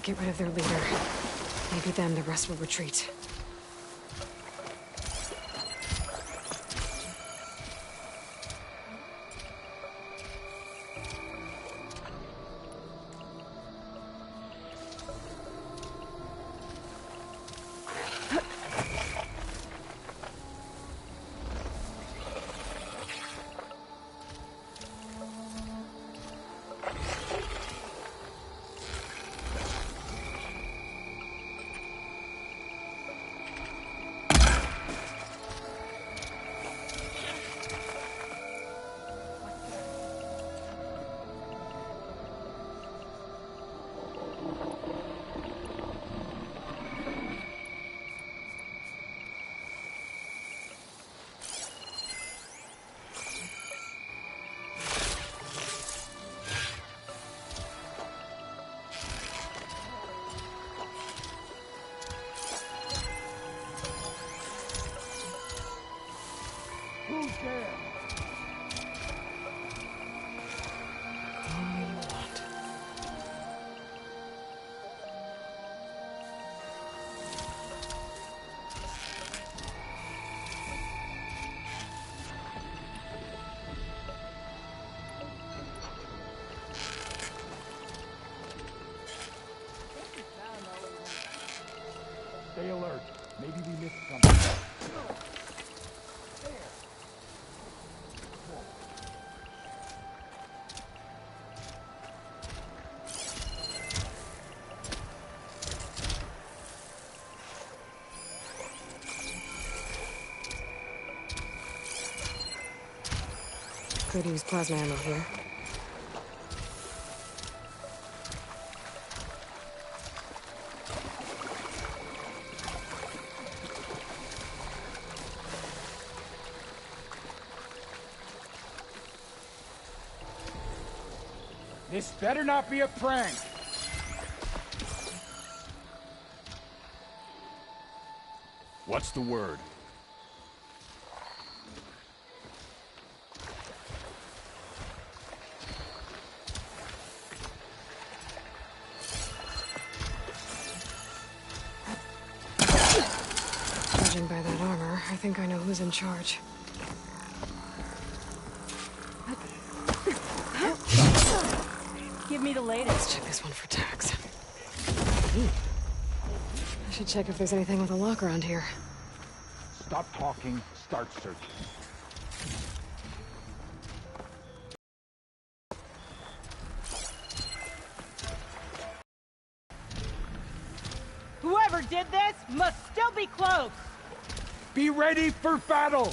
get rid of their leader. Maybe then the rest will retreat. Stay alert. Maybe we missed something. Could use plasma ammo here. This better not be a prank. What's the word? Judging by that armor, I think I know who's in charge. Give me the latest. Let's check this one for tags. I should check if there's anything with a lock around here. Stop talking, start searching. Whoever did this must still be close! Be ready for battle!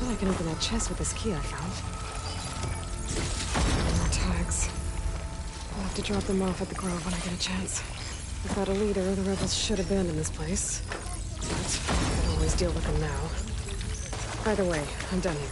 I can open that chest with this key I found. More tags. I'll have to drop them off at the Grove when I get a chance. Without a leader, the rebels should abandon this place. But I can always deal with them now. By the way, I'm done here.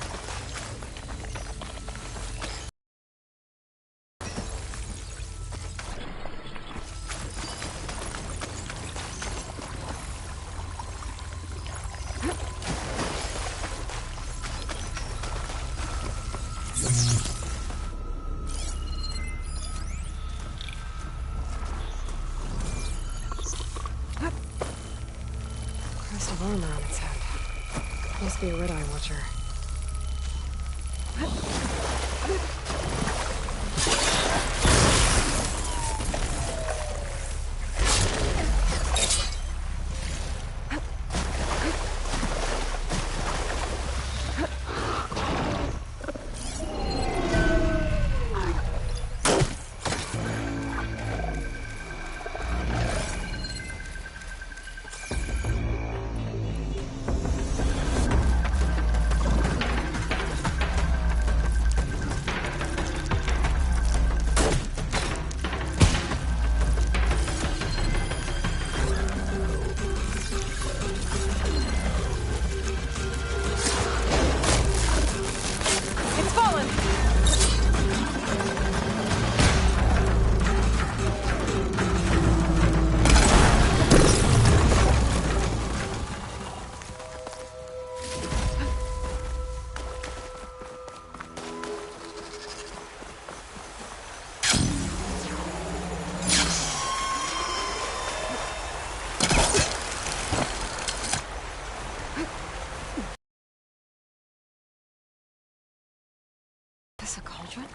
Armor on its head. Must be a red-eye watcher. children?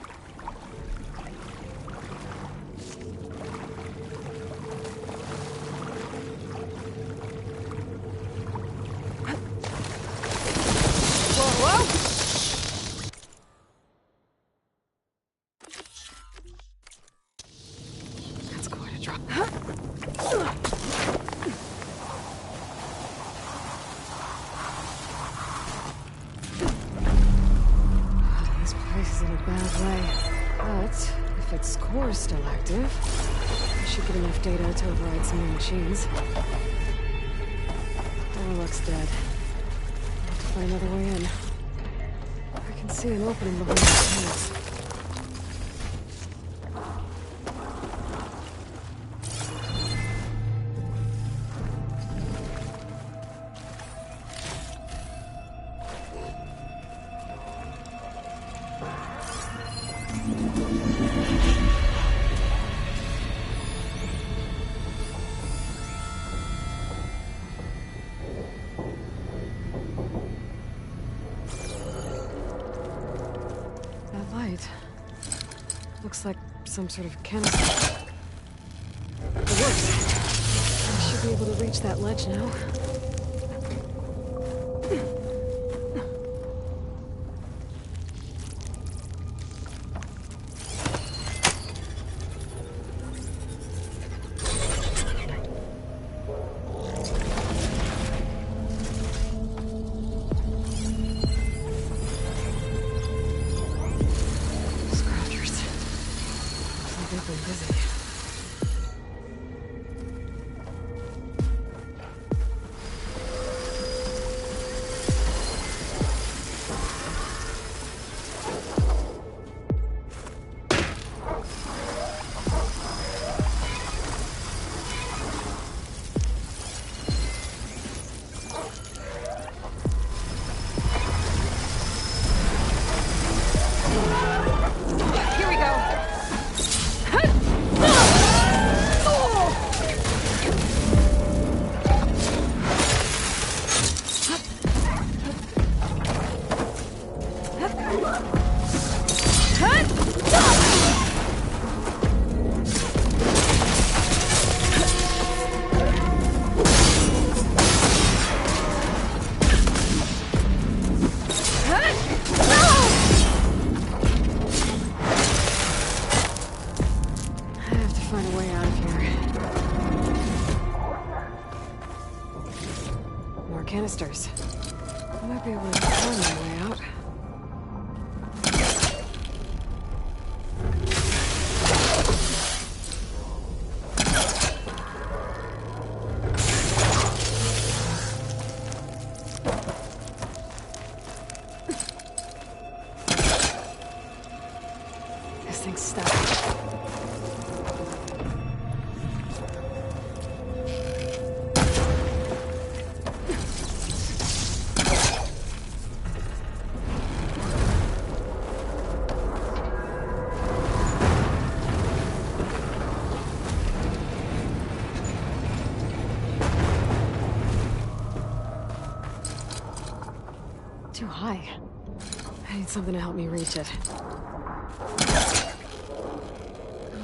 That's quite a drop. This place is in a bad way. But if its core is still active, I should get enough data to override some new machines. Door looks dead. I'll have to find another way in. I can see an opening behind the panels. That light looks like some sort of canister. It works. I should be able to reach that ledge now. Scratchers. Looks like they've been busy. Here we go. I have to find a way out of here. More canisters. I might be able to find my way out. This thing's stuck. Too high. I need something to help me reach it. I'll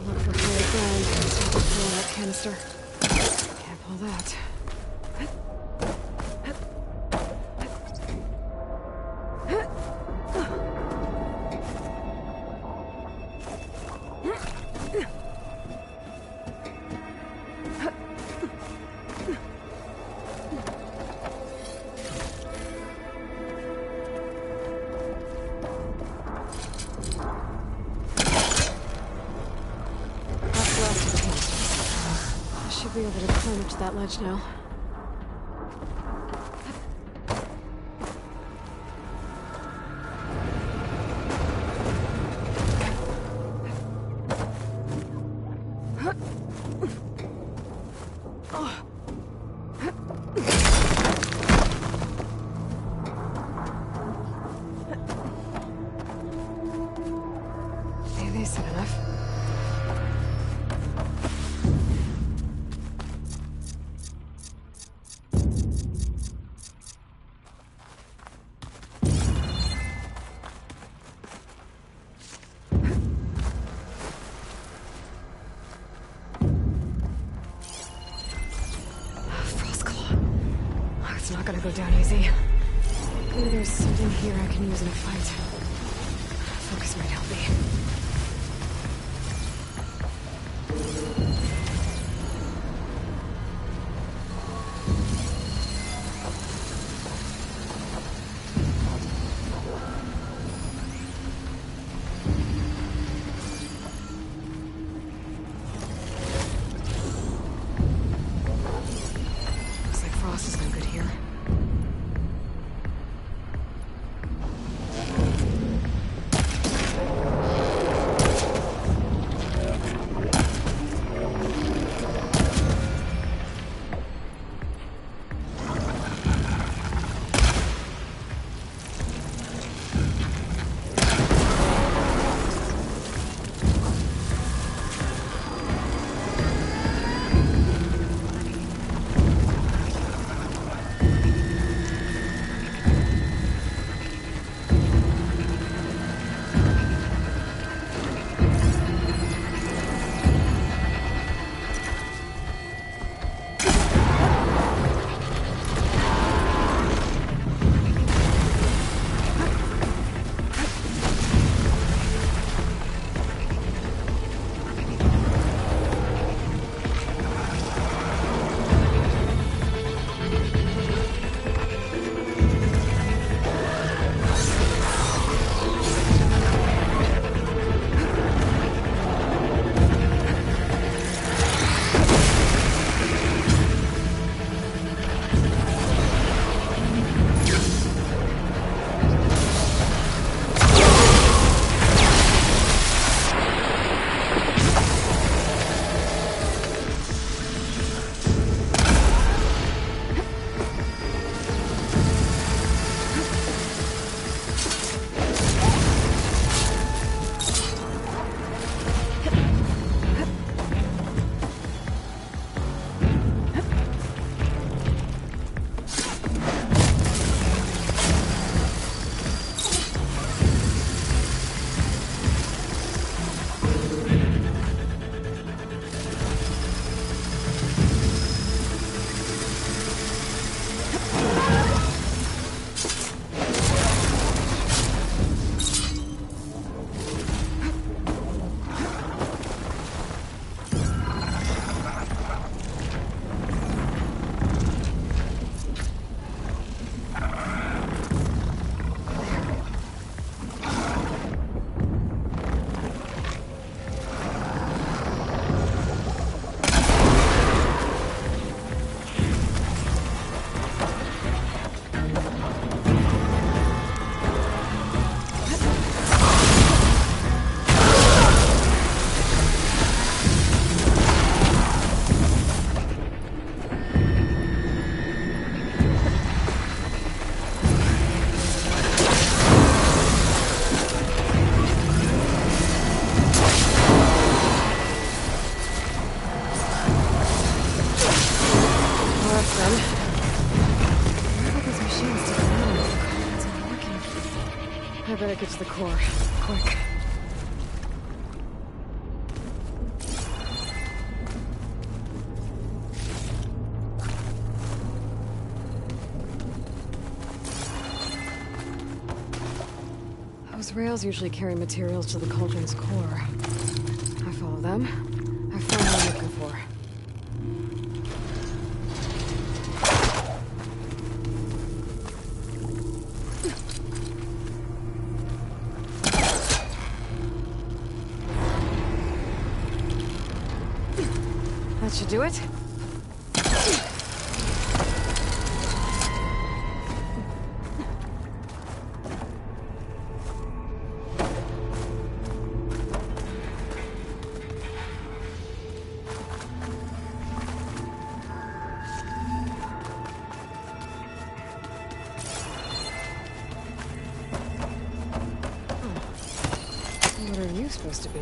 look for higher ground so I can pull that canister. Can't pull that. I should be able to climb up to that ledge now. Maybe this is enough. down easy. Maybe there's something here I can use in a fight. Focus might help me. Looks like Frost is no good here. I better get to the core. Quick. Those rails usually carry materials to the cauldron's core. I follow them. I find what I'm looking for. That should do it. What are you supposed to be?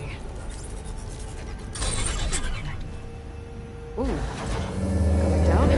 Ooh. Going down?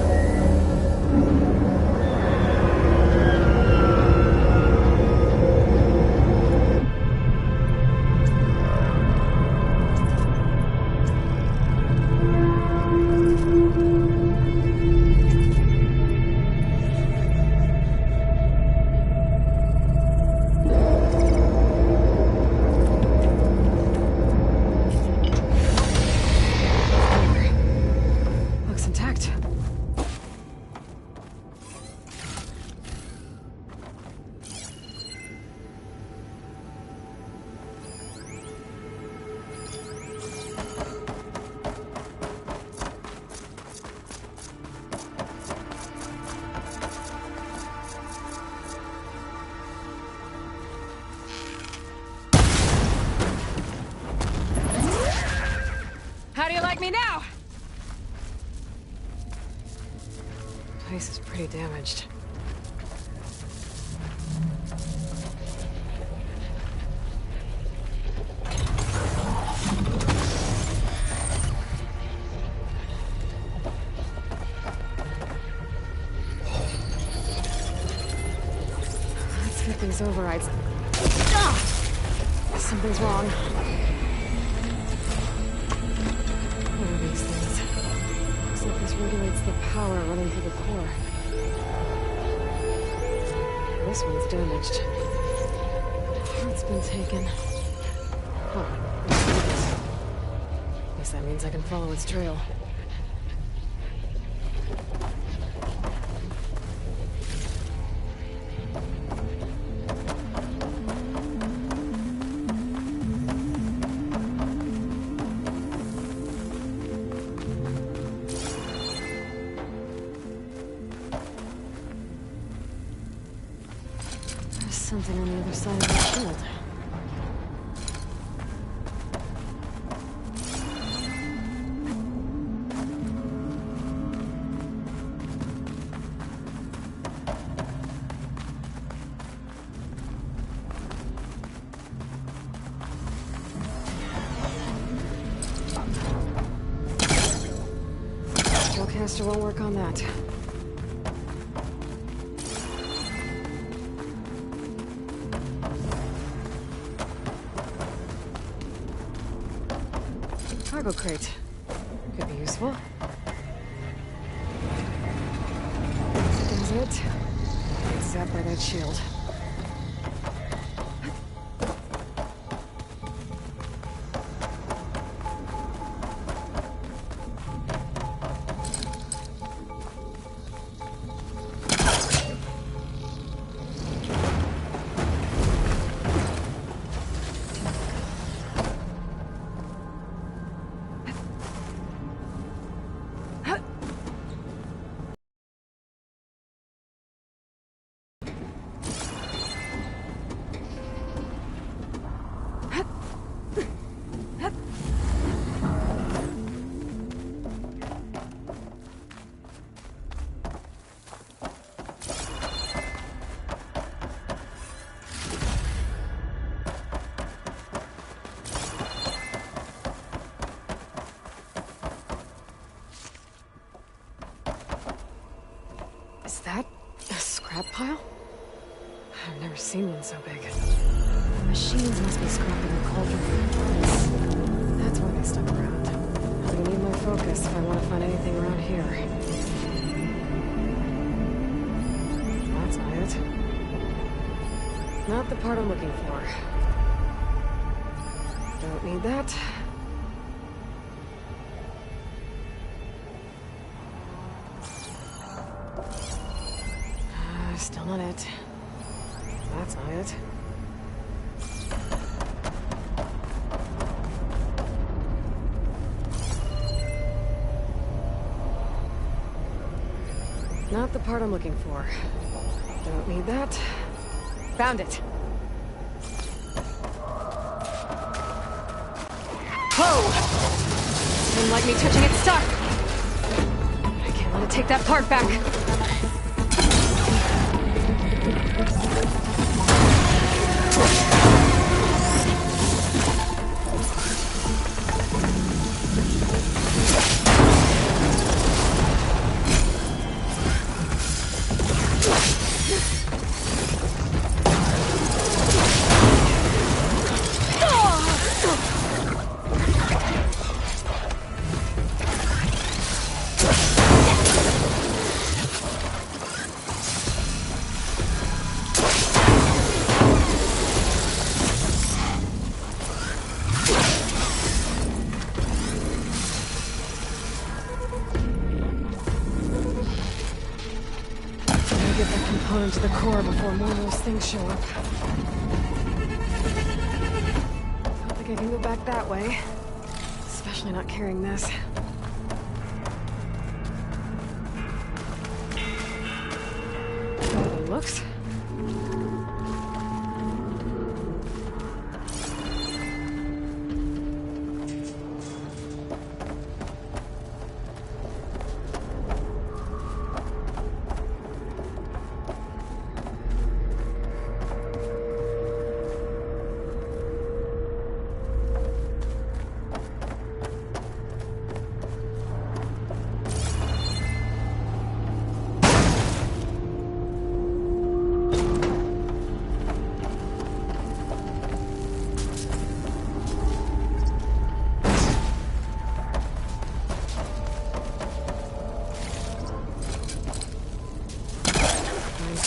like me now? The place is pretty damaged. Let's get these overrides. Something's wrong. What are these things? Looks like this regulates the power running through the core. This one's damaged. Heart's been taken. Oh, let's do this. At least that means I can follow its trail. Something on the other side of the shield. Spellcaster won't work on that. Cargo crate. Could be useful. Does it? It's zapped by that shield. Is that a scrap pile? I've never seen one so big. The machines must be scrapping the cauldron for the furnace. That's why they stuck around. I'm gonna need more focus if I want to find anything around here. That's not it. Not the part I'm looking for. Don't need that. Still not it. That's not it. Not the part I'm looking for. Don't need that. Found it. Whoa! Didn't like me touching its stuff. I can't let it take that part back. Get that component to the core before more of those things show up. Don't think I can go back that way. Especially not carrying this. How it looks.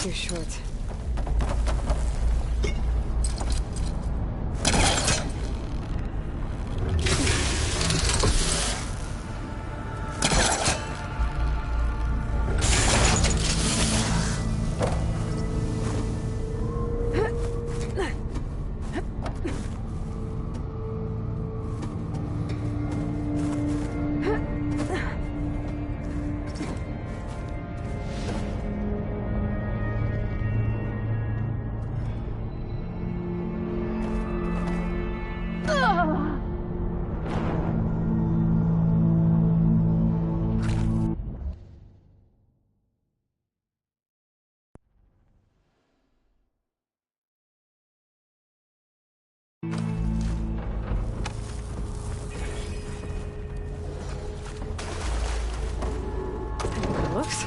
too short. Looks.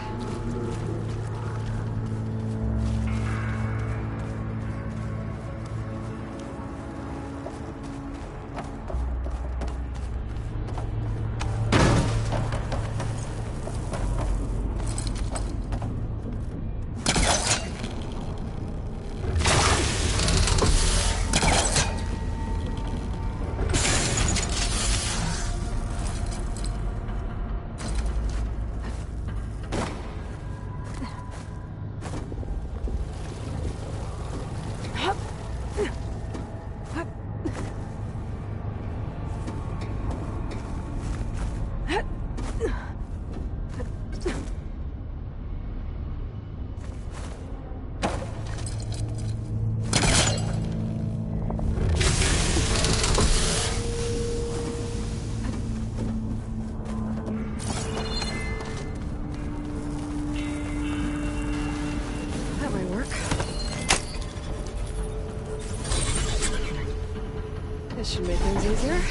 This should make things easier.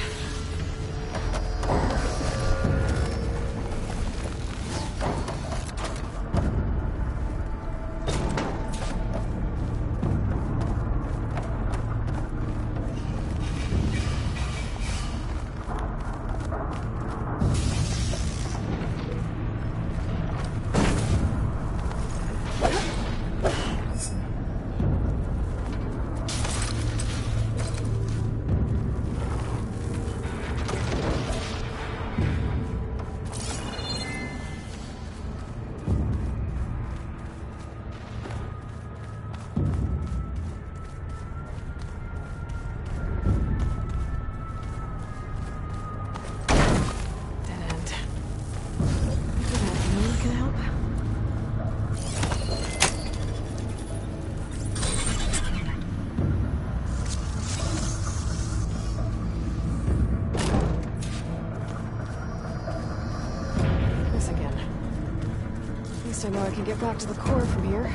I know I can get back to the core from here.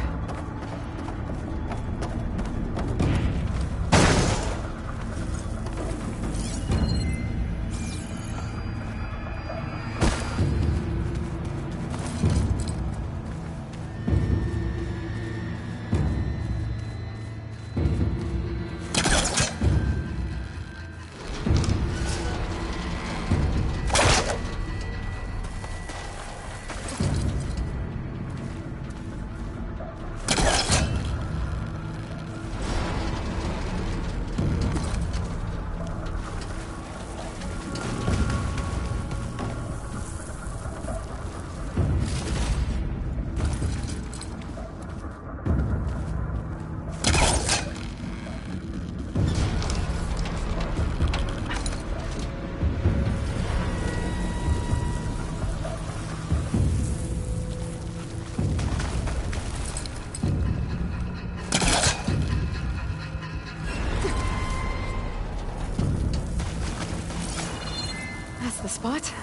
The spot?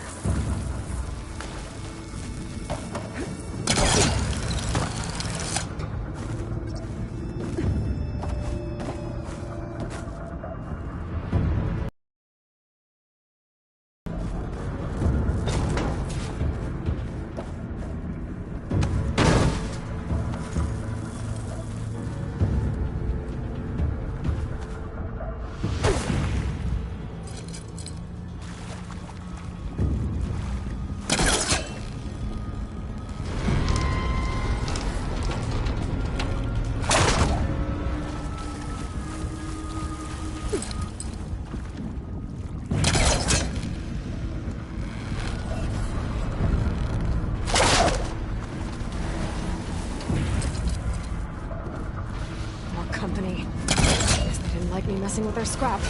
messing with their scrap.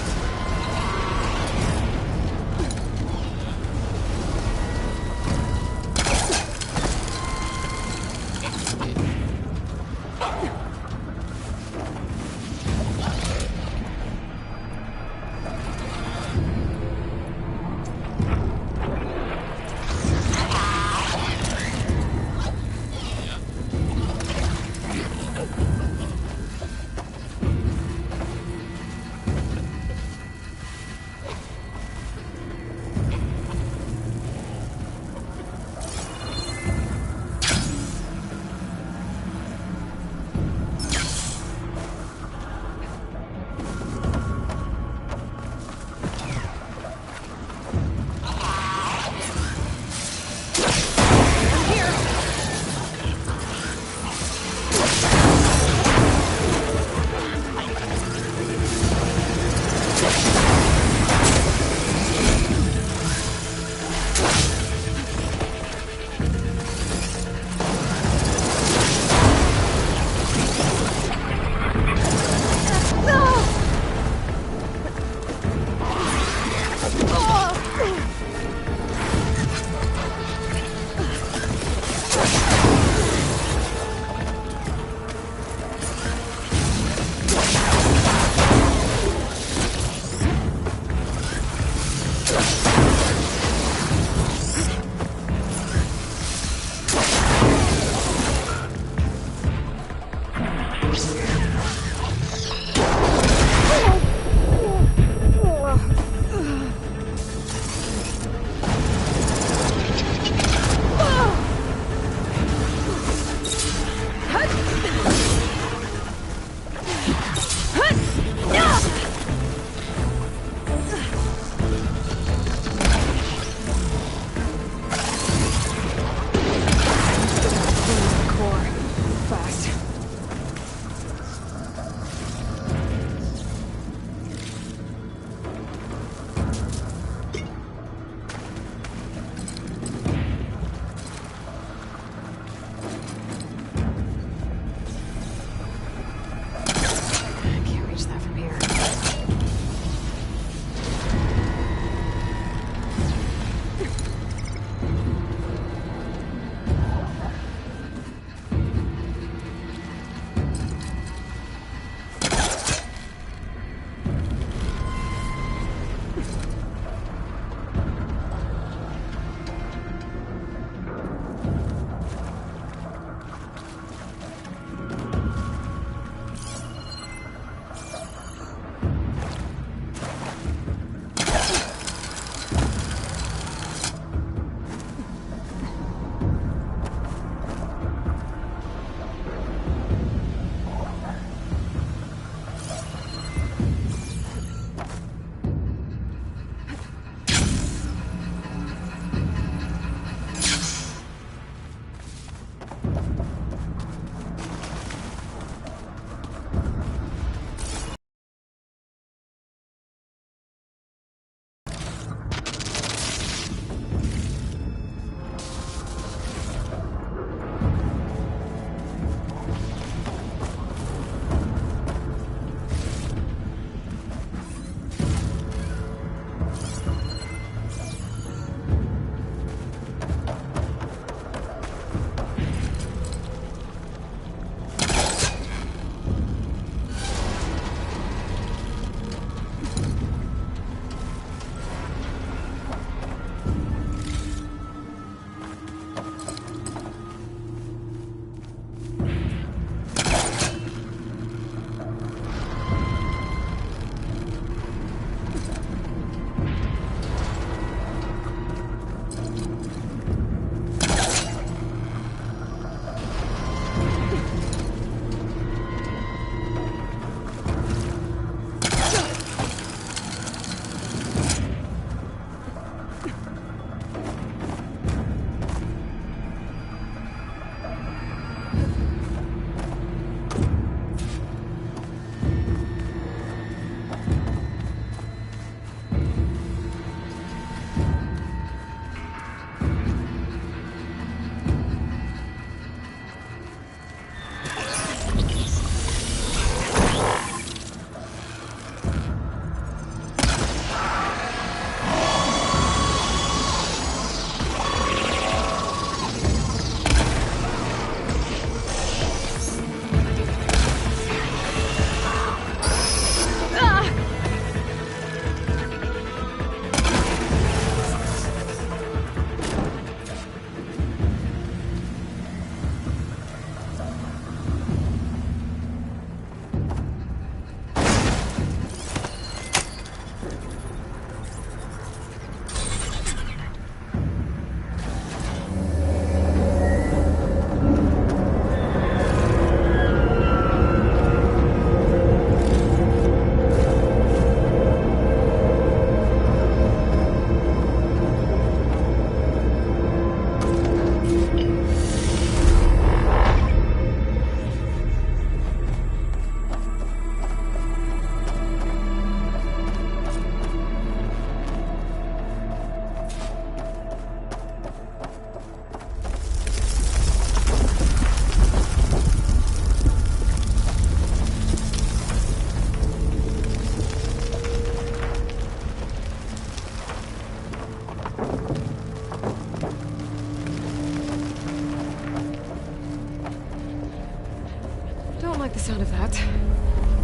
like the sound of that.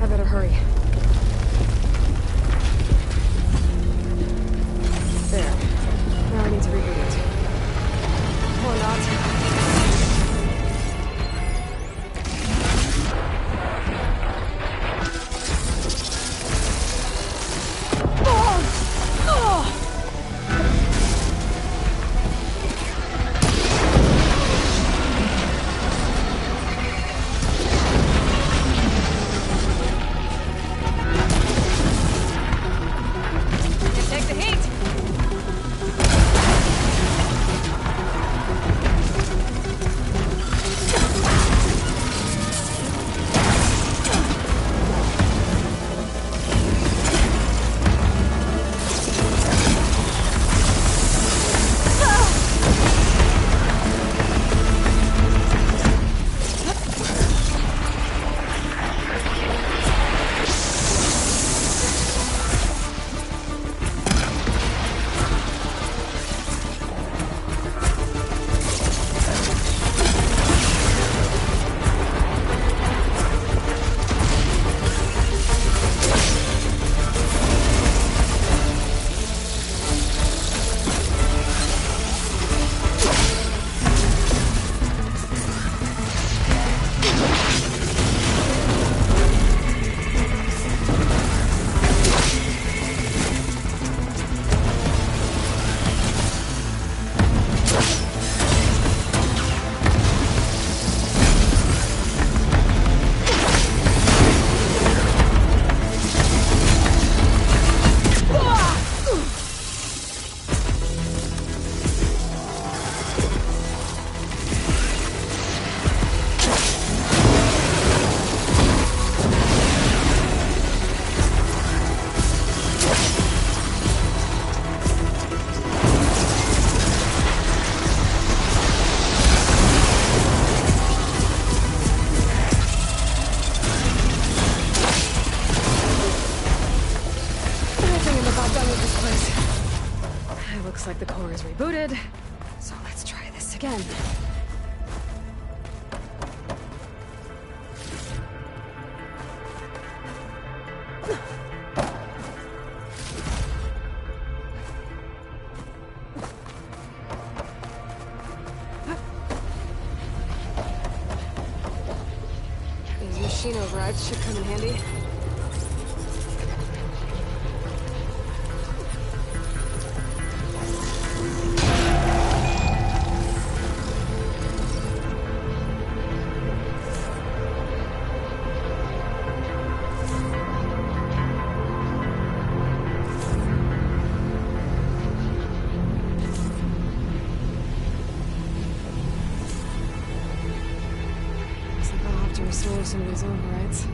I better hurry. There. Now I need to reboot it. Or not. Looks like the core is rebooted, so let's try this again. These machine overrides should come in handy. To restore some of these overrides.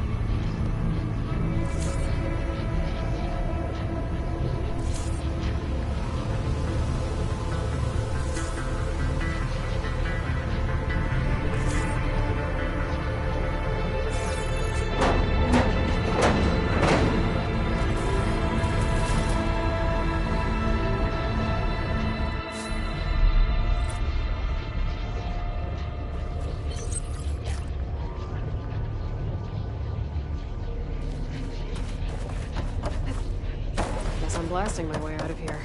I'm blasting my way out of here.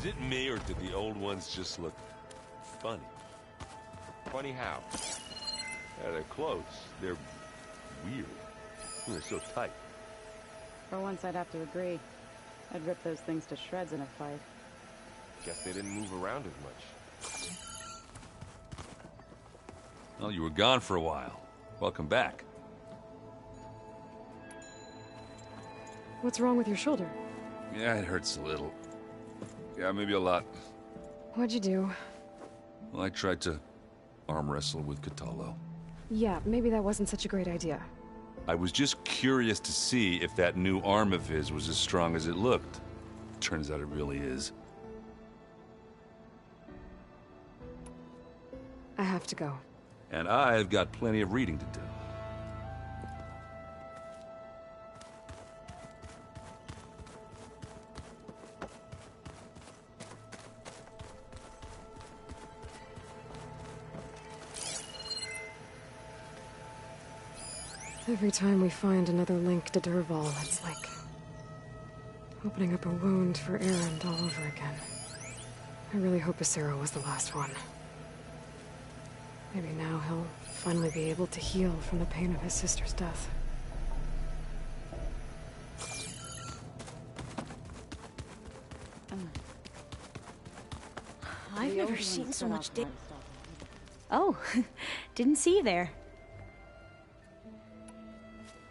Is it me, or did the old ones just look funny? Funny how? Yeah, they're close. They're weird. They're so tight. For once, I'd have to agree. I'd rip those things to shreds in a fight. Guess they didn't move around as much. Well, you were gone for a while. Welcome back. What's wrong with your shoulder? Yeah, it hurts a little. Yeah, maybe a lot. What'd you do? Well, I tried to arm wrestle with Catallo. Yeah, maybe that wasn't such a great idea. I was just curious to see if that new arm of his was as strong as it looked. Turns out it really is. I have to go. And I've got plenty of reading to do. Every time we find another link to Derval, it's like opening up a wound for Erend all over again. I really hope Acero was the last one. Maybe now he'll finally be able to heal from the pain of his sister's death. I've never seen so much Oh, didn't see you there.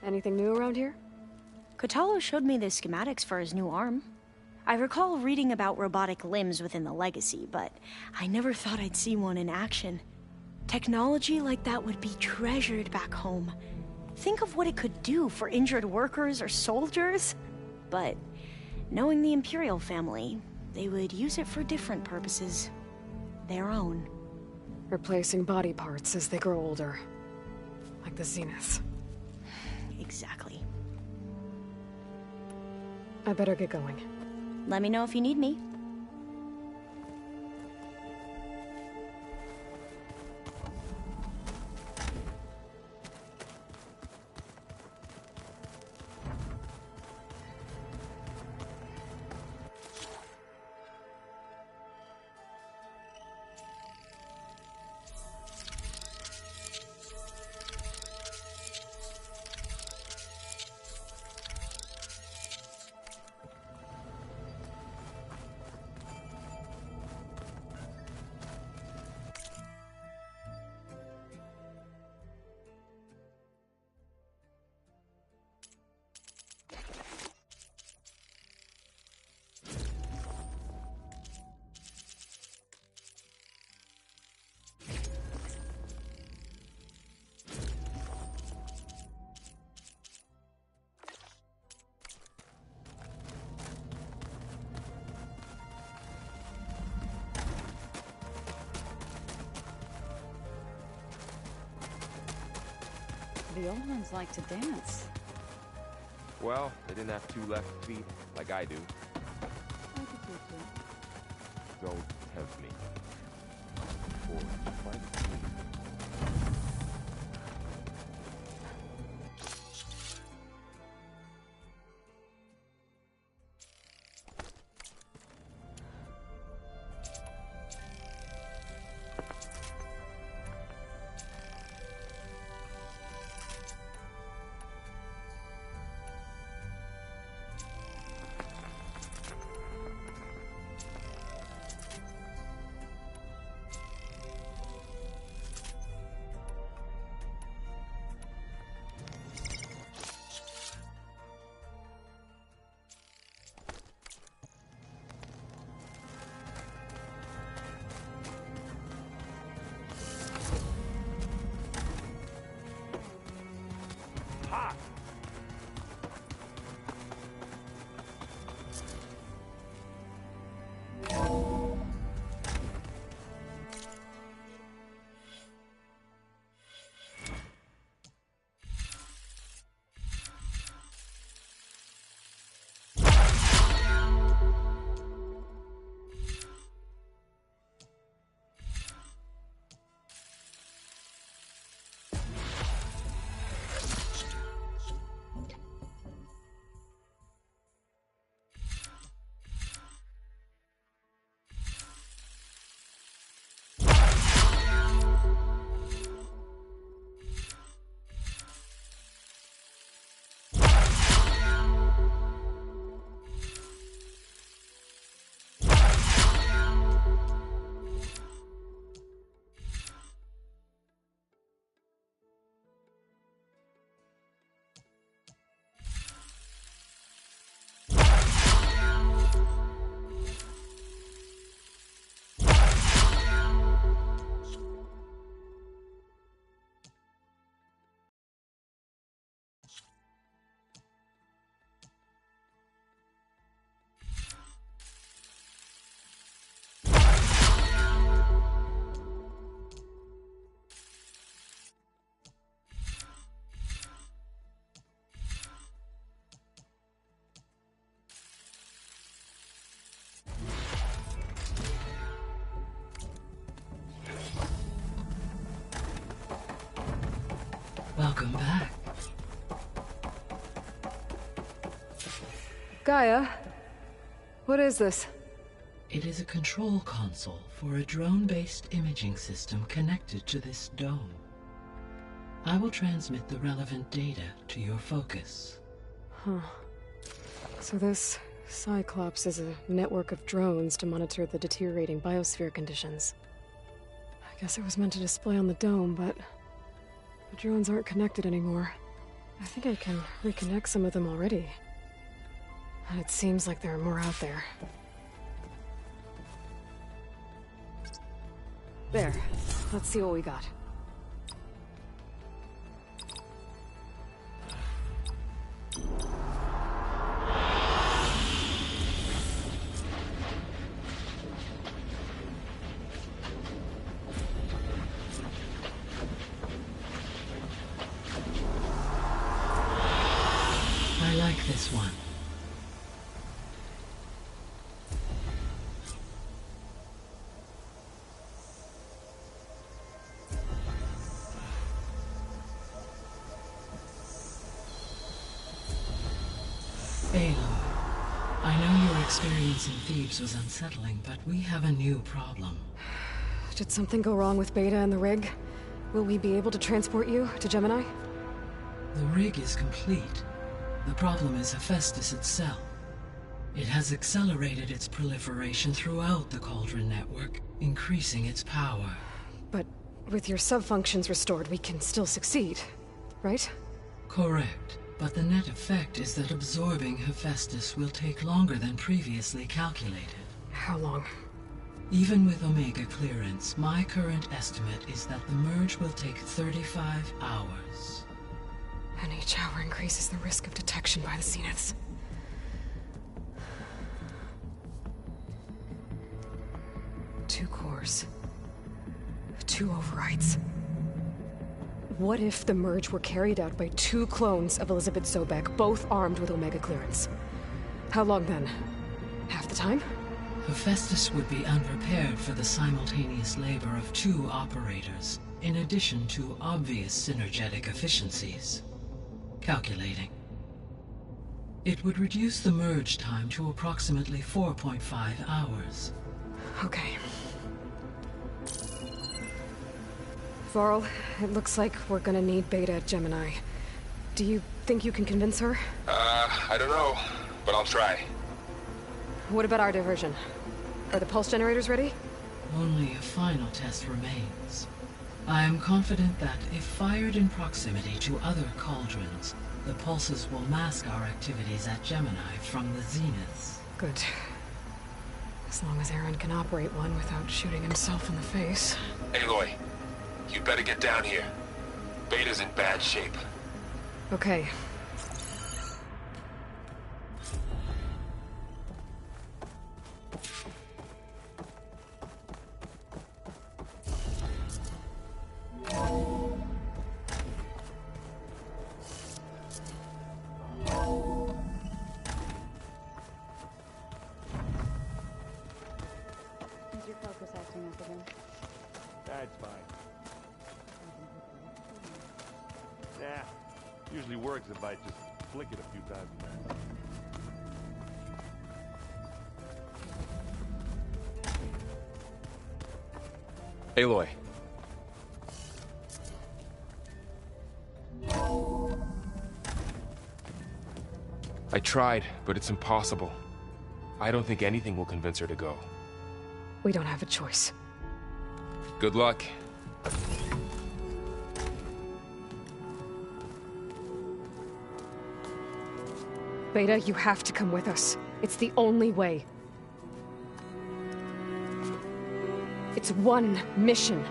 Anything new around here? Catallo showed me the schematics for his new arm. I recall reading about robotic limbs within the Legacy, but I never thought I'd see one in action. Technology like that would be treasured back home. Think of what it could do for injured workers or soldiers. But knowing the Imperial family, they would use it for different purposes. Their own. Replacing body parts as they grow older. Like the Zeniths. Exactly. I better get going. Let me know if you need me. The old ones like to dance. Well, they didn't have two left feet like I do. I could do too. Don't tempt me. Or fight me. Welcome back. Gaia, what is this? It is a control console for a drone-based imaging system connected to this dome. I will transmit the relevant data to your focus. Huh. So this Cyclops is a network of drones to monitor the deteriorating biosphere conditions. I guess it was meant to display on the dome, but the drones aren't connected anymore. I think I can reconnect some of them already. And it seems like there are more out there. There. Let's see what we got. I like this one. Aloy, I know your experience in Thebes was unsettling, but we have a new problem. Did something go wrong with Beta and the rig? Will we be able to transport you to Gemini? The rig is complete. The problem is Hephaestus itself. It has accelerated its proliferation throughout the Cauldron network, increasing its power. But with your sub-functions restored, we can still succeed, right? Correct. But the net effect is that absorbing Hephaestus will take longer than previously calculated. How long? Even with Omega clearance, my current estimate is that the merge will take 35 hours. And each hour increases the risk of detection by the Zeniths. Two cores. Two overrides. What if the merge were carried out by two clones of Elizabeth Sobek, both armed with Omega clearance? How long then? Half the time? Hephaestus would be unprepared for the simultaneous labor of two operators, in addition to obvious synergetic efficiencies. Calculating. It would reduce the merge time to approximately 4.5 hours. Okay. Varl, it looks like we're gonna need Beta at Gemini. Do you think you can convince her? I don't know, but I'll try. What about our diversion? Are the pulse generators ready? Only a final test remains. I am confident that if fired in proximity to other cauldrons, the pulses will mask our activities at Gemini from the Zeniths. Good. As long as Aaron can operate one without shooting himself in the face. Aloy, you better get down here. Beta's in bad shape. Okay. Is your focus acting up again? That's fine. Yeah, usually works if I just flick it a few times. Aloy. I tried, but it's impossible. I don't think anything will convince her to go. We don't have a choice. Good luck. Beta, you have to come with us. It's the only way. It's one mission.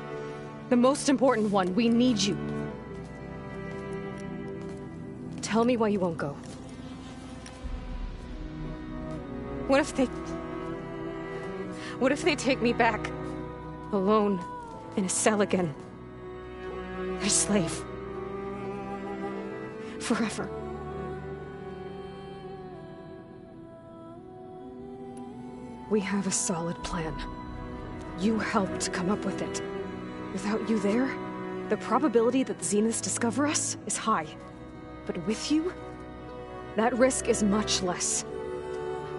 The most important one. We need you. Tell me why you won't go. What if they take me back? Alone, in a cell again. A slave. Forever. We have a solid plan. You helped come up with it. Without you there, The probability that the Zeniths discover us is high. But with you, that risk is much less.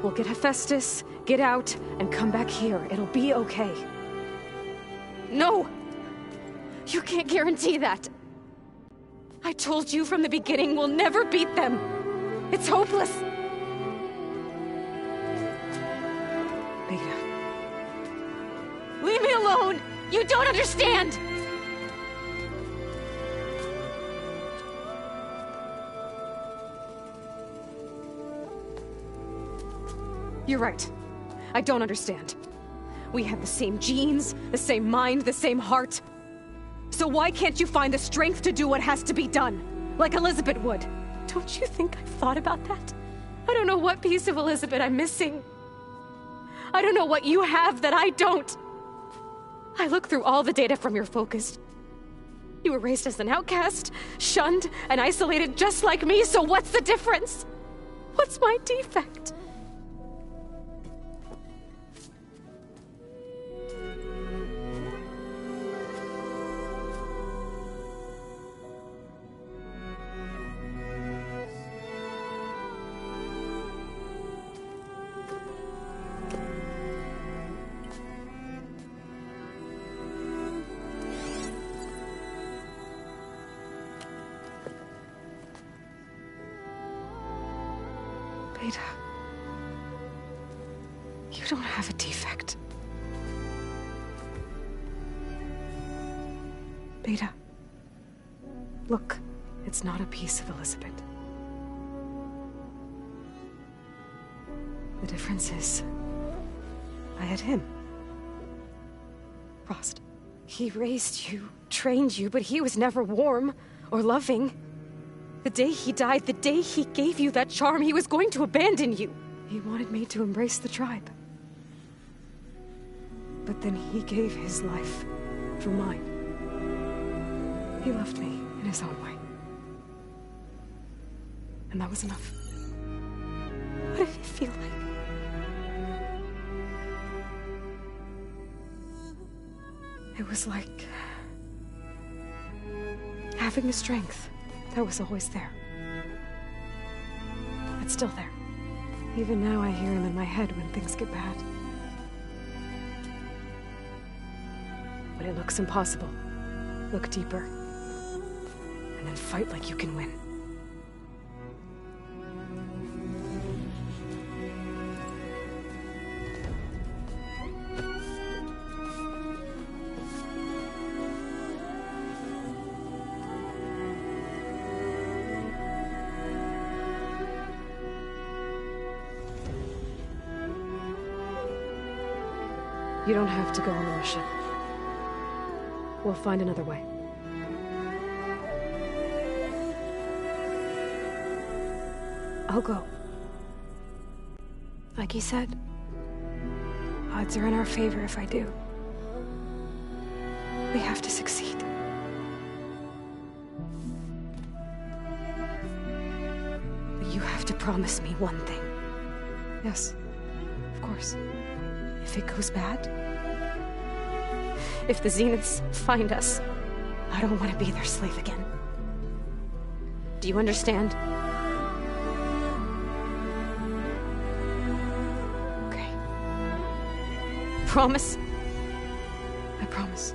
We'll get Hephaestus, get out, and come back here. It'll be okay. No! You can't guarantee that. I told you from the beginning we'll never beat them. It's hopeless. Beta. Leave me alone! You don't understand! You're right. I don't understand. We have the same genes, the same mind, the same heart. So why can't you find the strength to do what has to be done? Like Elizabeth would. Don't you think I've thought about that? I don't know what piece of Elizabeth I'm missing. I don't know what you have that I don't. I look through all the data from your focus. You were raised as an outcast, shunned, and isolated just like me, so what's the difference? What's my defect? Beta, you don't have a defect. Beta, look, it's not a piece of Elizabeth. The difference is, I had him. Frost. He raised you, trained you, but he was never warm or loving. The day he died, the day he gave you that charm, he was going to abandon you. He wanted me to embrace the tribe. But then he gave his life for mine. He loved me in his own way. And that was enough. What did it feel like? It was like having the strength that was always there. It's still there. Even now I hear him in my head when things get bad. When it looks impossible, look deeper. And then fight like you can win. You don't have to go on the mission. We'll find another way. I'll go. Like he said, odds are in our favor if I do. We have to succeed. But you have to promise me one thing. Yes, of course. If it goes bad, if the Zeniths find us, I don't want to be their slave again. Do you understand? Okay. Promise? I promise.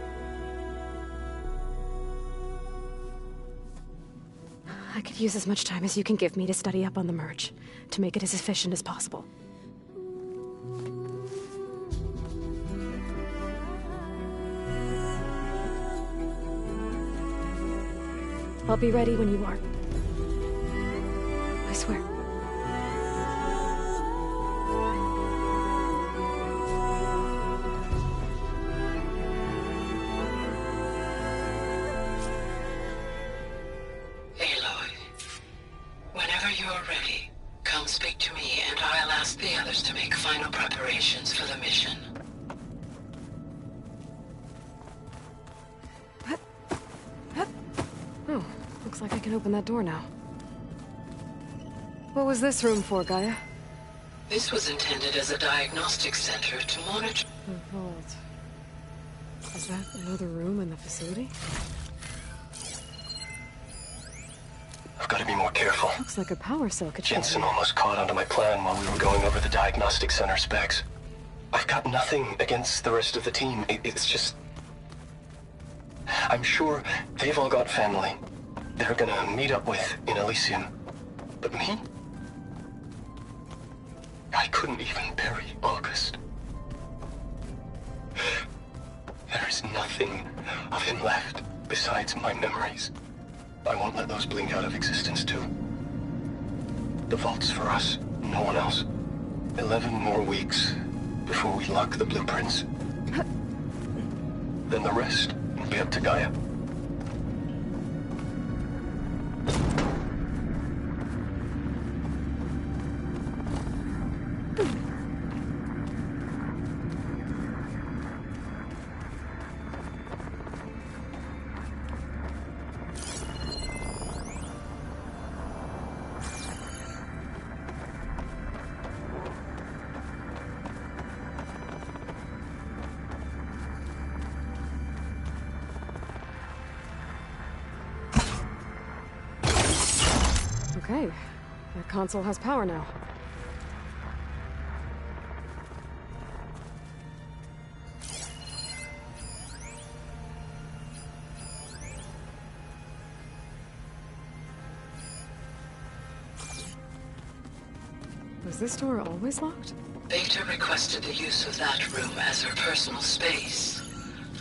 I could use as much time as you can give me to study up on the merge, to make it as efficient as possible. I'll be ready when you are. I swear. Aloy, whenever you are ready, come speak to me and I'll ask the others to make final preparations for the mission. Oh, looks like I can open that door now. What was this room for, Gaia? This was intended as a diagnostic center to monitor... The vault. Is that another room in the facility? I've got to be more careful. Looks like a power cell could shut Jensen down. almost caught onto my plan while we were going over the diagnostic center specs. I've got nothing against the rest of the team. It's just... I'm sure they've all got family they're gonna meet up with in Elysium. But me? I couldn't even bury August. There is nothing of him left besides my memories. I won't let those blink out of existence too. The vault's for us, no one else. 11 more weeks before we lock the blueprints. Then the rest will be up to Gaia. Okay, that console has power now. Was this door always locked? Beta requested the use of that room as her personal space.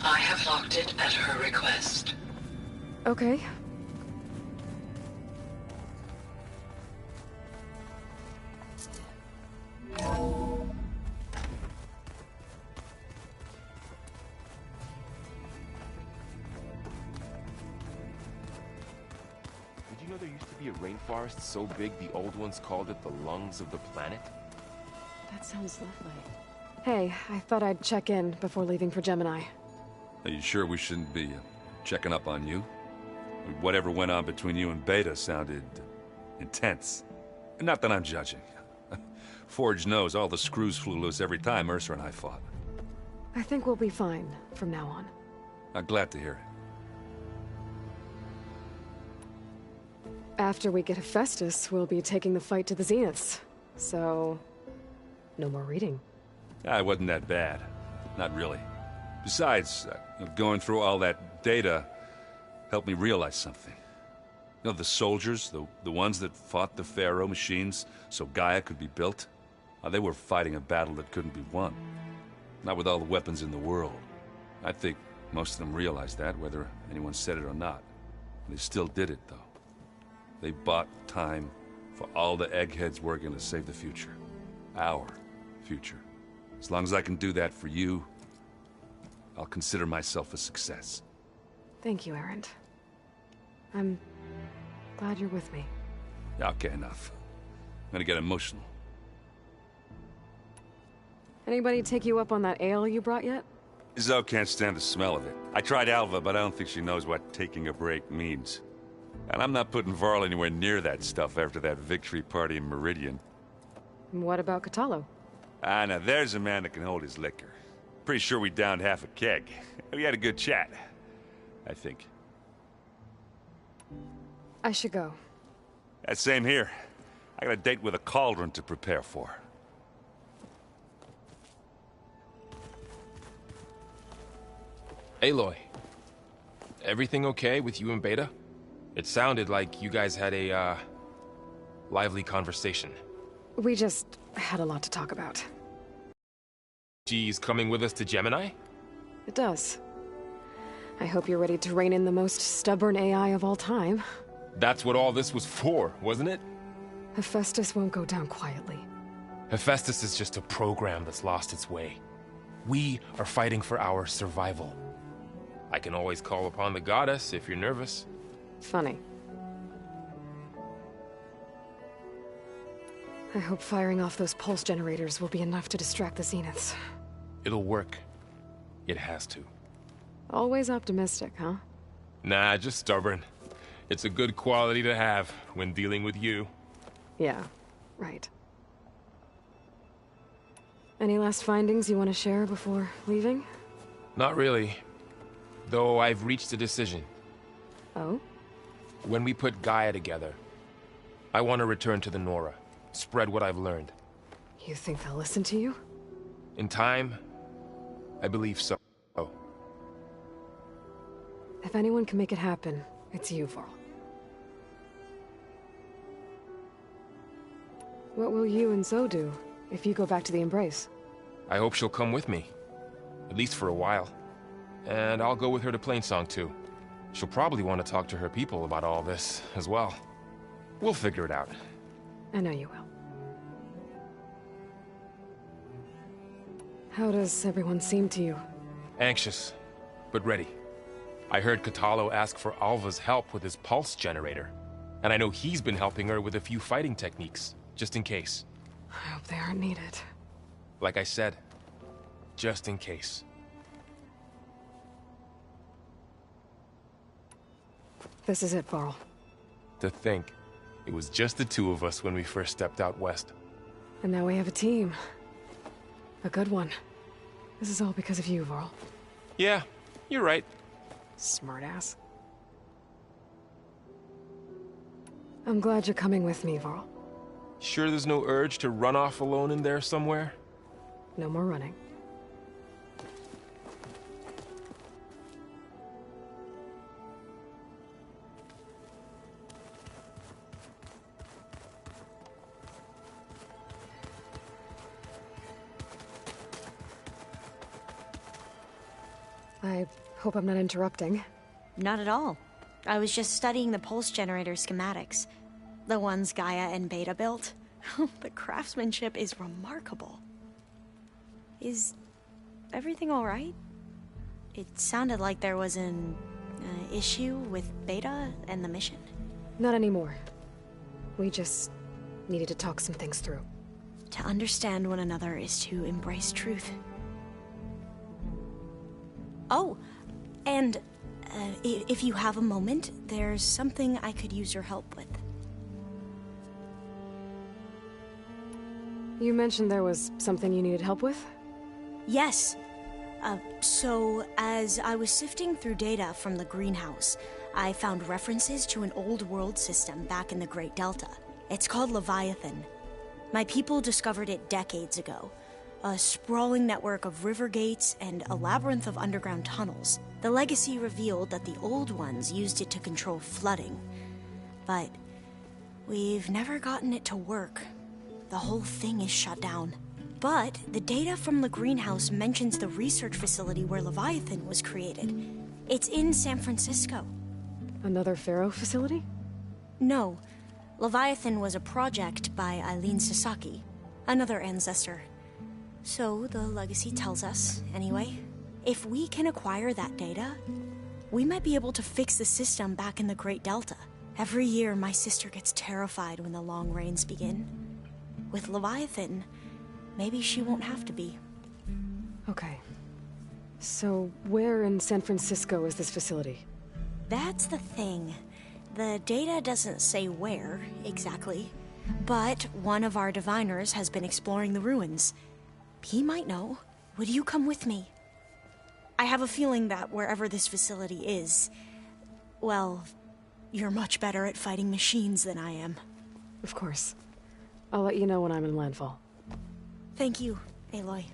I have locked it at her request. Okay. Did you know there used to be a rainforest so big the old ones called it the lungs of the planet? That sounds lovely. Hey, I thought I'd check in before leaving for Gemini. Are you sure we shouldn't be checking up on you? Whatever went on between you and Beta sounded intense. Not that I'm judging. Forge knows all the screws flew loose every time Mercer and I fought. I think we'll be fine from now on. I'm glad to hear it. After we get Hephaestus, we'll be taking the fight to the Zeniths. So... no more reading. It wasn't that bad. Not really. Besides, going through all that data helped me realize something. You know, the soldiers, the ones that fought the Pharaoh machines so Gaia could be built, they were fighting a battle that couldn't be won. Not with all the weapons in the world. I think most of them realized that, whether anyone said it or not. They still did it, though. They bought time for all the eggheads working to save the future. Our future. As long as I can do that for you, I'll consider myself a success. Thank you, Erend. I'm glad you're with me. Yeah, okay, enough. I'm gonna get emotional. Anybody take you up on that ale you brought yet? Zoe can't stand the smell of it. I tried Alva, but I don't think she knows what taking a break means. And I'm not putting Varl anywhere near that stuff after that victory party in Meridian. What about Catalo? Now there's a man that can hold his liquor. Pretty sure we downed half a keg. We had a good chat, I think. I should go. Same here. I got a date with a cauldron to prepare for. Aloy, everything okay with you and Beta? It sounded like you guys had a, lively conversation. We just had a lot to talk about. She's coming with us to Gemini? It does. I hope you're ready to rein in the most stubborn AI of all time. That's what all this was for, wasn't it? Hephaestus won't go down quietly. Hephaestus is just a program that's lost its way. We are fighting for our survival. I can always call upon the goddess if you're nervous. Funny. I hope firing off those pulse generators will be enough to distract the Zeniths. It'll work. It has to. Always optimistic, huh? Nah, just stubborn. It's a good quality to have when dealing with you. Yeah, right. Any last findings you want to share before leaving? Not really. Though I've reached a decision. Oh? When we put Gaia together, I want to return to the Nora, spread what I've learned. You think they'll listen to you? In time, I believe so. If anyone can make it happen, it's you, Varl. What will you and Zoe do if you go back to the Embrace? I hope she'll come with me. At least for a while. And I'll go with her to Plainsong too. She'll probably want to talk to her people about all this as well. We'll figure it out. I know you will. How does everyone seem to you? Anxious, but ready. I heard Katalo ask for Alva's help with his pulse generator. And I know he's been helping her with a few fighting techniques, just in case. I hope they aren't needed. Like I said, just in case. This is it, Varl. To think, it was just the two of us when we first stepped out west. And now we have a team. A good one. This is all because of you, Varl. Yeah, you're right. Smartass. I'm glad you're coming with me, Varl. Sure there's no urge to run off alone in there somewhere? No more running. I hope I'm not interrupting. Not at all. I was just studying the pulse generator schematics. The ones Gaia and Beta built. The craftsmanship is remarkable. Is everything all right? It sounded like there was an issue with Beta and the mission. Not anymore. We just needed to talk some things through. To understand one another is to embrace truth. Oh, and if you have a moment, there's something I could use your help with. You mentioned there was something you needed help with? Yes. So, as I was sifting through data from the greenhouse, I found references to an old world system back in the Great Delta. It's called Leviathan. My people discovered it decades ago. A sprawling network of river gates and a labyrinth of underground tunnels. The legacy revealed that the old ones used it to control flooding. But we've never gotten it to work. The whole thing is shut down. But the data from the greenhouse mentions the research facility where Leviathan was created. It's in San Francisco. Another Pharaoh facility? No. Leviathan was a project by Eileen Sasaki, another ancestor. So the legacy tells us, anyway, if we can acquire that data, we might be able to fix the system back in the Great Delta. Every year, my sister gets terrified when the long rains begin. With Leviathan, maybe she won't have to be. Okay. So, where in San Francisco is this facility? That's the thing. The data doesn't say where, exactly. But one of our diviners has been exploring the ruins. He might know. Would you come with me? I have a feeling that wherever this facility is, well, you're much better at fighting machines than I am. Of course. I'll let you know when I'm in landfall. Thank you, Aloy.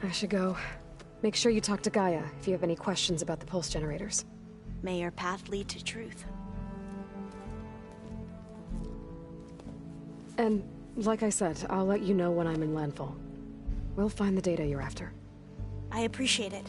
I should go. Make sure you talk to Gaia if you have any questions about the pulse generators. May your path lead to truth. And, like I said, I'll let you know when I'm in landfall. We'll find the data you're after. I appreciate it.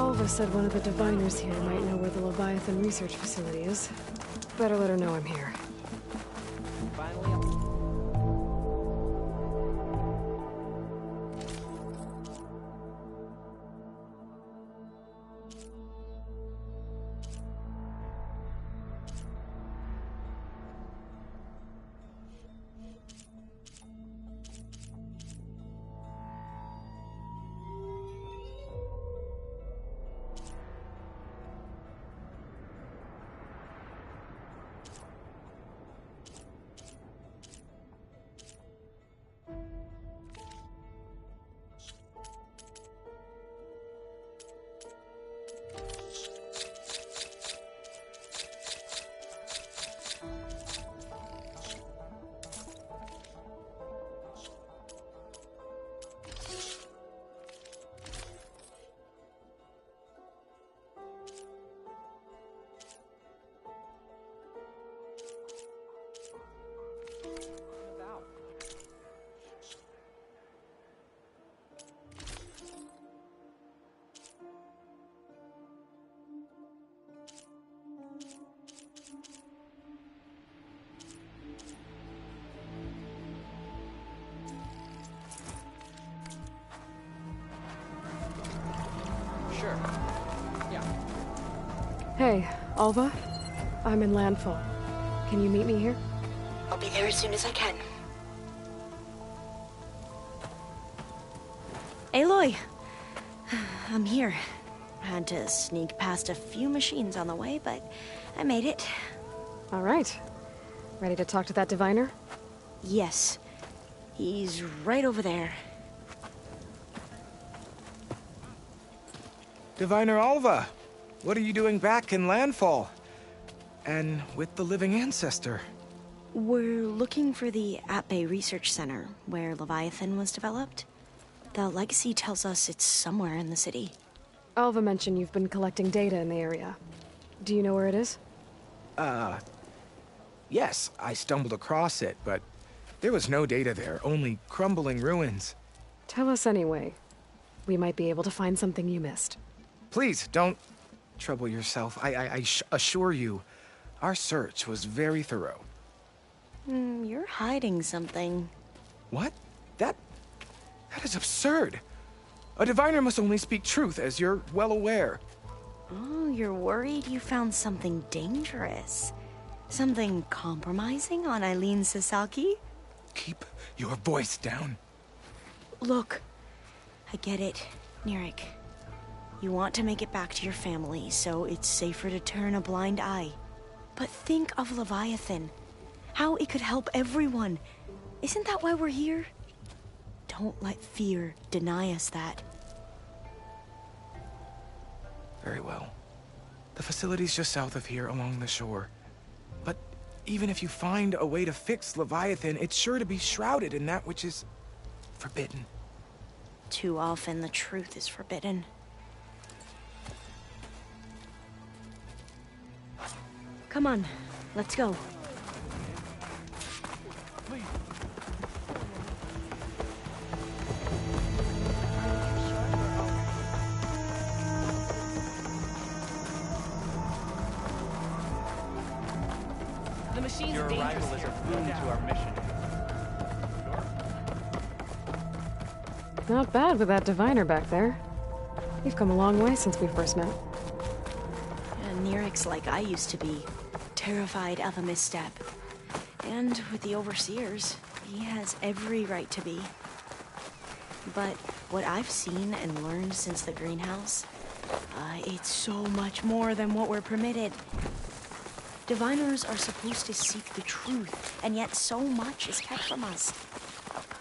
Alva said one of the diviners here might know where the Leviathan research facility is. Better let her know I'm here. Sure. Yeah. Hey, Alva. I'm in landfall. Can you meet me here? I'll be there as soon as I can. Aloy! I'm here. Had to sneak past a few machines on the way, but I made it. All right. Ready to talk to that diviner? Yes. He's right over there. Diviner Alva, what are you doing back in Landfall? And with the living ancestor? We're looking for the At-Bay Research Center, where Leviathan was developed. The legacy tells us it's somewhere in the city. Alva mentioned you've been collecting data in the area. Do you know where it is? Yes, I stumbled across it, but there was no data there, only crumbling ruins. Tell us anyway. We might be able to find something you missed. Please, don't trouble yourself. I assure you, our search was very thorough. You're hiding something. What? That is absurd. A diviner must only speak truth, as you're well aware. Oh, you're worried you found something dangerous? Something compromising on Eileen Sasaki? Keep your voice down. Look, I get it, Nirik. You want to make it back to your family, so it's safer to turn a blind eye. But think of Leviathan. How it could help everyone. Isn't that why we're here? Don't let fear deny us that. Very well. The facility's just south of here, along the shore. But even if you find a way to fix Leviathan, it's sure to be shrouded in that which is forbidden. Too often the truth is forbidden. Come on, let's go. The machine's Your dangerous arrival is here. a boon to our mission. Not bad with that diviner back there. You've come a long way since we first met. Nirik's like I used to be, terrified of a misstep. And with the Overseers, he has every right to be. But what I've seen and learned since the greenhouse, it's so much more than what we're permitted. Diviners are supposed to seek the truth, and yet so much is kept from us.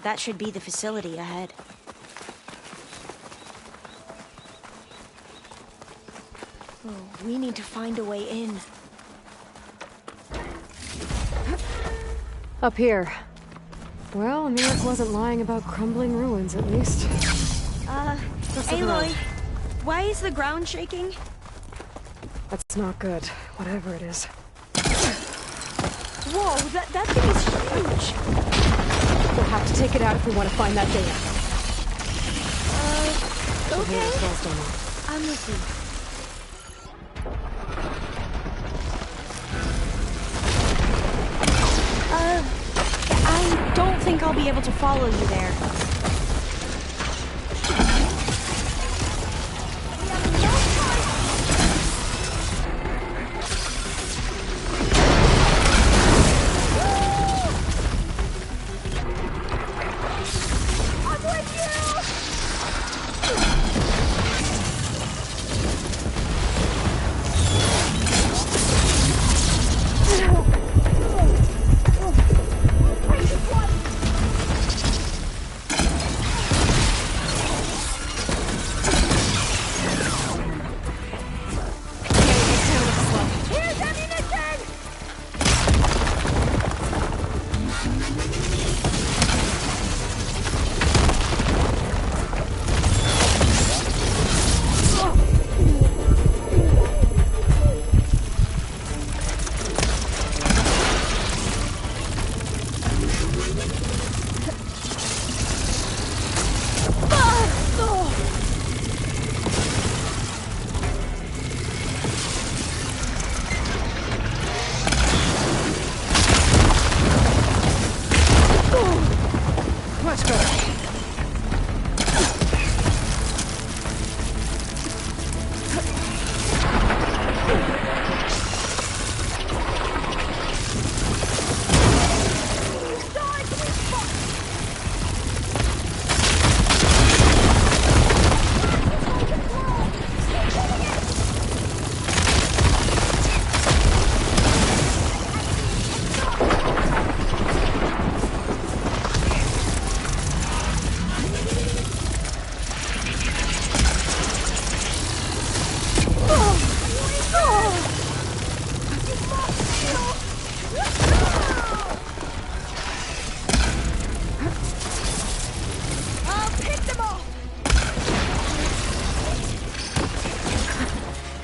That should be the facility ahead. Oh, we need to find a way in. Up here. Well, Nirik wasn't lying about crumbling ruins, at least. Aloy, why is the ground shaking? That's not good, whatever it is. Whoa, that thing is huge! We'll have to take it out if we want to find that data. Okay. Here's Wellstone. I'm with you. I don't think I'll be able to follow you there.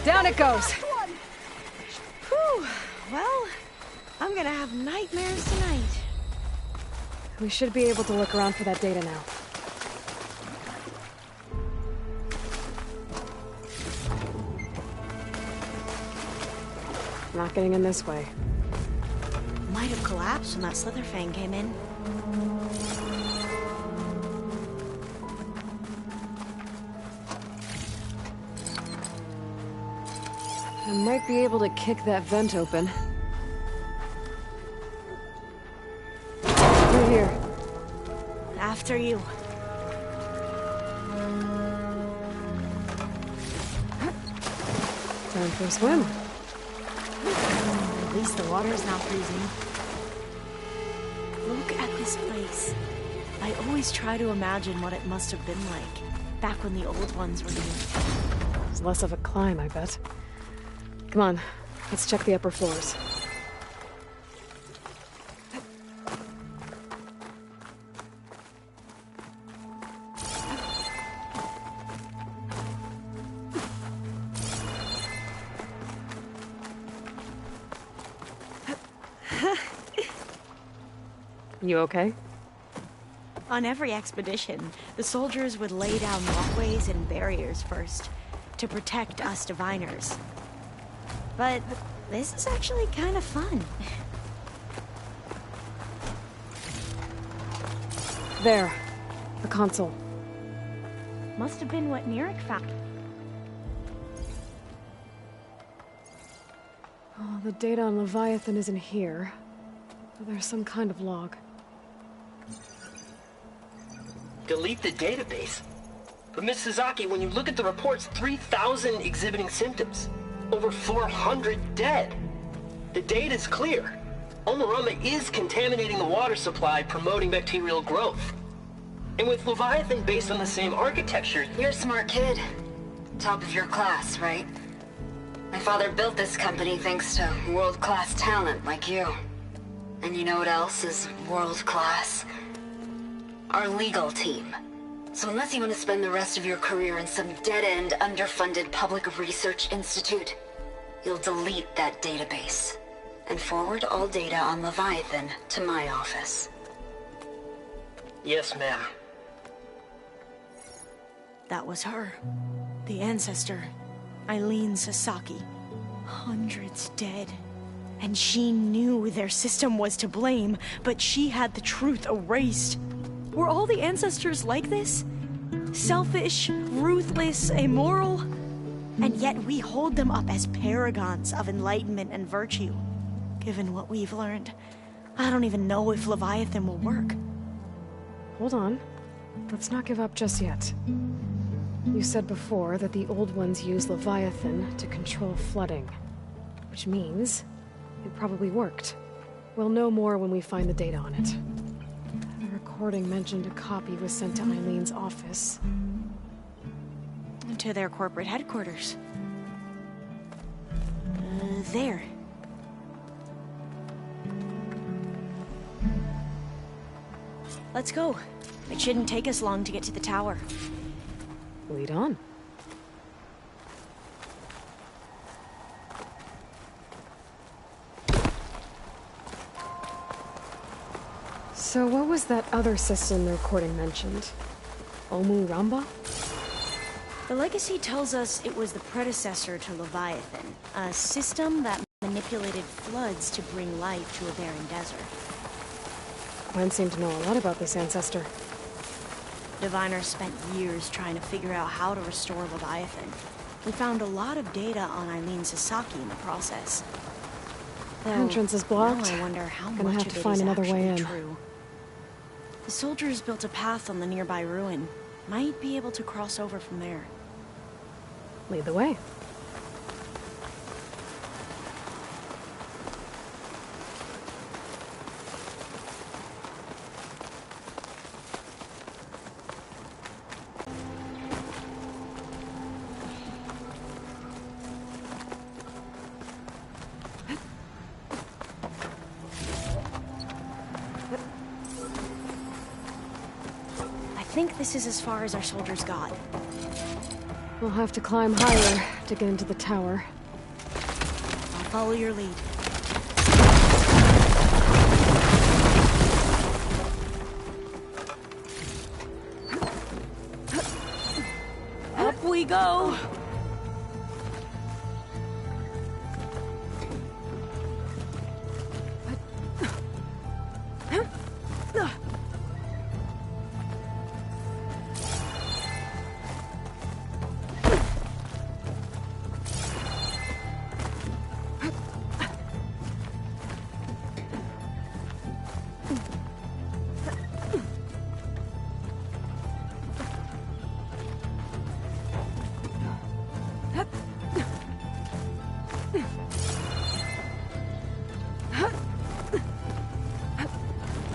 Down it goes. Whew. Well, I'm gonna have nightmares tonight. We should be able to look around for that data now. Not getting in this way. Might have collapsed when that Slitherfang came in. I might be able to kick that vent open. Through here. After you. Time for a swim. At least the water's not freezing. Look at this place. I always try to imagine what it must have been like, back when the old ones were here. It's less of a climb, I bet. Come on, let's check the upper floors. You okay? On every expedition, the soldiers would lay down walkways and barriers first, to protect us diviners. But this is actually kind of fun. There. The console. Must have been what Neric found. Oh, the data on Leviathan isn't here. But there's some kind of log. Delete the database? But Miss Sasaki, when you look at the reports, 3,000 exhibiting symptoms. Over 400 dead. The data's clear. Omarama is contaminating the water supply, promoting bacterial growth. And with Leviathan based on the same architecture... You're a smart kid. Top of your class, right? My father built this company thanks to world-class talent like you. And you know what else is world-class? Our legal team. So unless you want to spend the rest of your career in some dead-end, underfunded public research institute, you'll delete that database and forward all data on Leviathan to my office. Yes, ma'am. That was her. The ancestor, Eileen Sasaki. Hundreds dead. And she knew their system was to blame, but she had the truth erased. Were all the ancestors like this? Selfish, ruthless, immoral? And yet we hold them up as paragons of enlightenment and virtue. Given what we've learned, I don't even know if Leviathan will work. Hold on. Let's not give up just yet. You said before that the old ones use Leviathan to control flooding. Which means it probably worked. We'll know more when we find the data on it. The recording mentioned a copy was sent to Eileen's office. To their corporate headquarters. There. Let's go. It shouldn't take us long to get to the tower. Lead on. So what was that other system the recording mentioned? Omu Ramba? The legacy tells us it was the predecessor to Leviathan, a system that manipulated floods to bring life to a barren desert. Gwen seemed to know a lot about this ancestor. Diviners spent years trying to figure out how to restore Leviathan. We found a lot of data on Eileen Sasaki in the process. The entrance is blocked. Now I wonder how Gonna much have of to it find is another way actually in. true. The soldiers built a path on the nearby ruin. Might be able to cross over from there. Lead the way. I think this is as far as our soldiers got. We'll have to climb higher to get into the tower. I'll follow your lead. Up we go!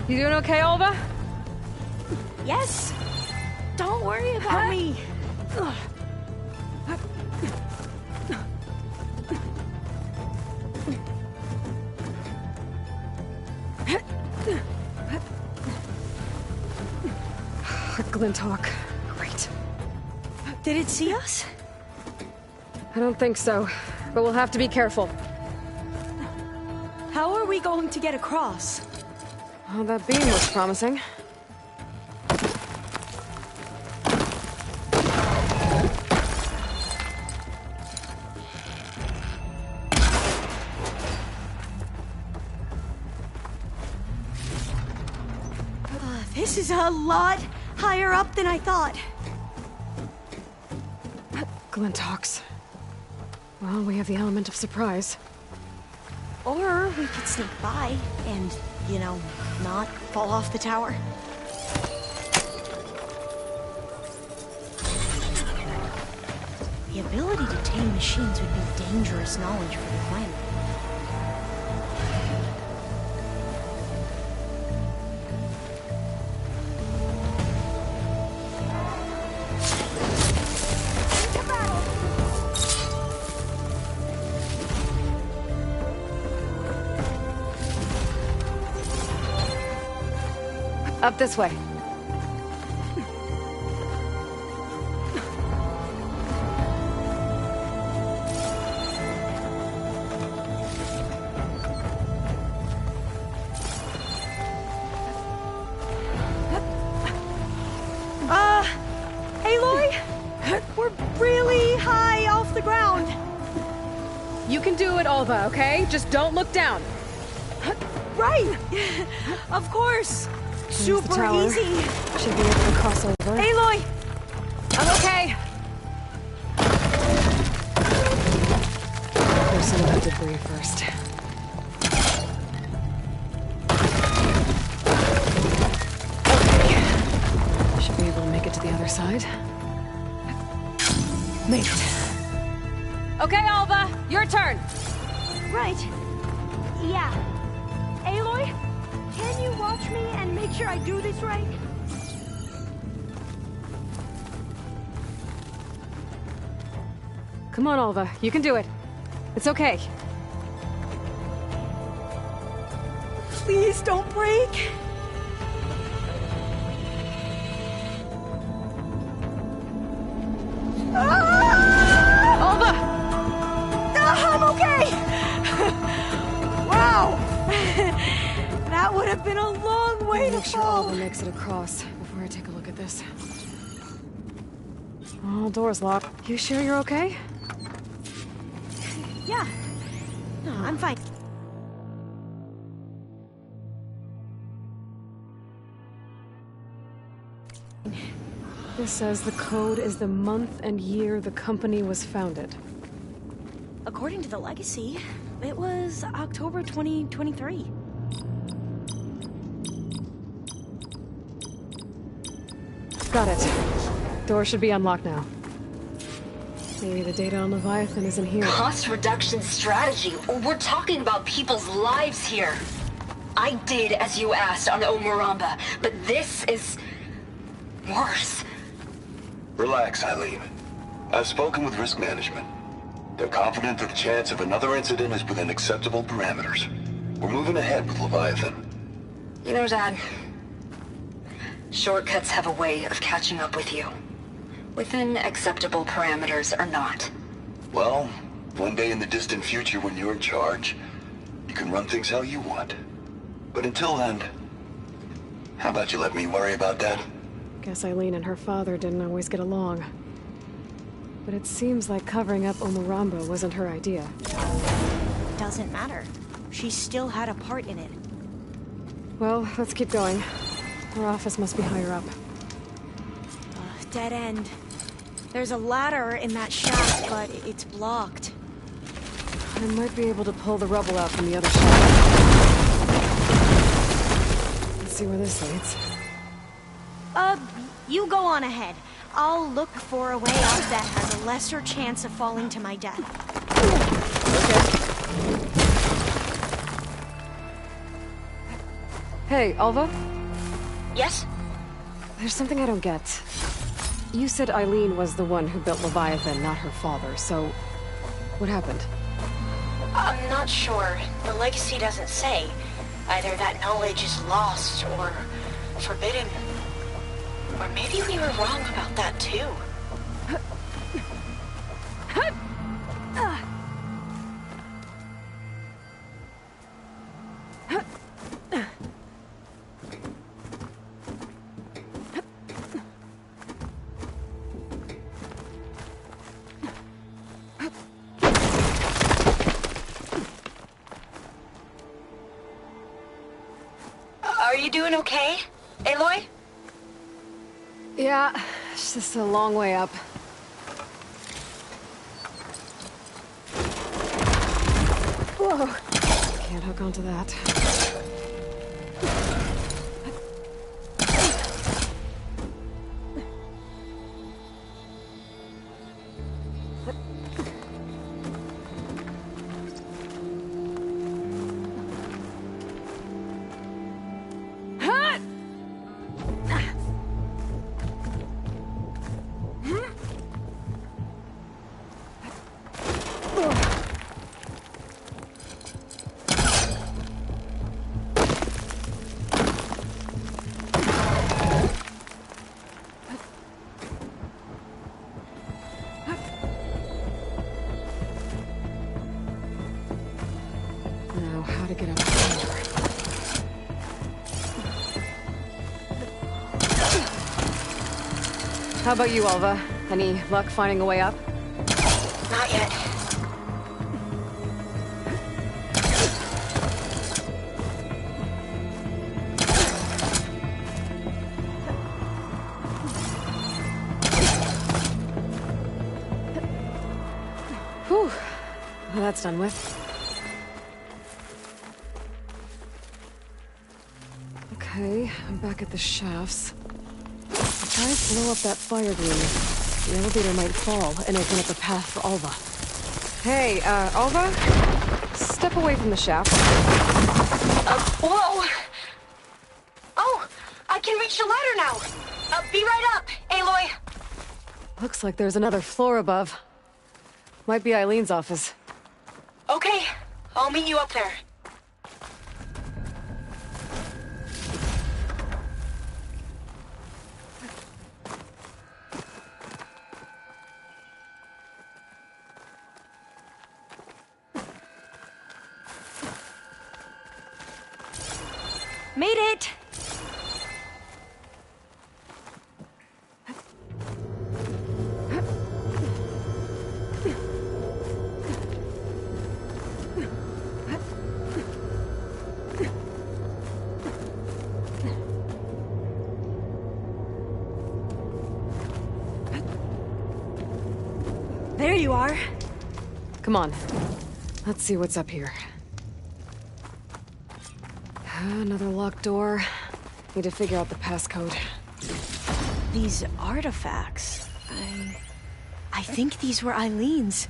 You doing okay, Olva? Yes! Don't worry about me! Glinthawk. Great. Did it see us? I don't think so, but we'll have to be careful. How are we going to get across? Oh, that beam looks promising. This is a lot higher up than I thought. Glinthawks. Well, we have the element of surprise. Or we could sneak by and, you know, not fall off the tower. The ability to tame machines would be dangerous knowledge for the planet. Up this way. Aloy? We're really the ground! You can do it, Alva, okay? Just don't look down. Right! Of course! There's the Super tower. easy! Should be able to cross over. Aloy! I'm okay. Clear some of that debris first. Okay. Should be able to make it to the other side. Made it. Okay, Alva, your turn. Right. Yeah. Aloy, can you watch me and make sure I do this right? Come on, Alva, you can do it. It's okay. Please don't break. Alva! I'm okay! Wow! That would have been a long way to Make sure fall. Alva makes it across before I take a look at this. Oh, door's locked. You sure you're okay? Yeah. No, I'm fine. This says the code is the month and year the company was founded. According to the legacy, it was October 2023. Got it. Door should be unlocked now. Maybe the data on Leviathan isn't here. Cost reduction strategy. We're talking about people's lives here. I did as you asked on Omuramba, but this is worse. Relax, Eileen. I've spoken with risk management. They're confident that the chance of another incident is within acceptable parameters. We're moving ahead with Leviathan. You know, Dad, shortcuts have a way of catching up with you. Within acceptable parameters or not. Well, one day in the distant future when you're in charge, you can run things how you want. But until then, how about you let me worry about that? Guess Eileen and her father didn't always get along. But it seems like covering up Omuramba wasn't her idea. Doesn't matter. She still had a part in it. Well, let's keep going. Her office must be higher up. Dead end. There's a ladder in that shaft, but it's blocked. I might be able to pull the rubble out from the other shaft. Let's see where this leads. You go on ahead. I'll look for a way out that has a lesser chance of falling to my death. Hey, Alva? Yes? There's something I don't get. You said Eileen was the one who built Leviathan, not her father, so... what happened? I'm not sure. The legacy doesn't say. Either that knowledge is lost or forbidden. Or maybe we were wrong about that too. Are you doing okay, Aloy? Yeah, it's just a long way up. Whoa! Can't hook onto that. Now, how to get up there? How about you, Alva? Any luck finding a way up? Not yet. Whew. Well, that's done with. Okay, I'm back at the shafts. If I blow up that fire gleam, the elevator might fall and open up a path for Alva. Hey, Alva? Step away from the shaft. Whoa! Oh, I can reach the ladder now. Be right up, Aloy. Looks like there's another floor above. Might be Eileen's office. Okay, I'll meet you up there. Made it! There you are. Come on. Let's see what's up here. Another locked door. Need to figure out the passcode. These artifacts... I think these were Eileen's.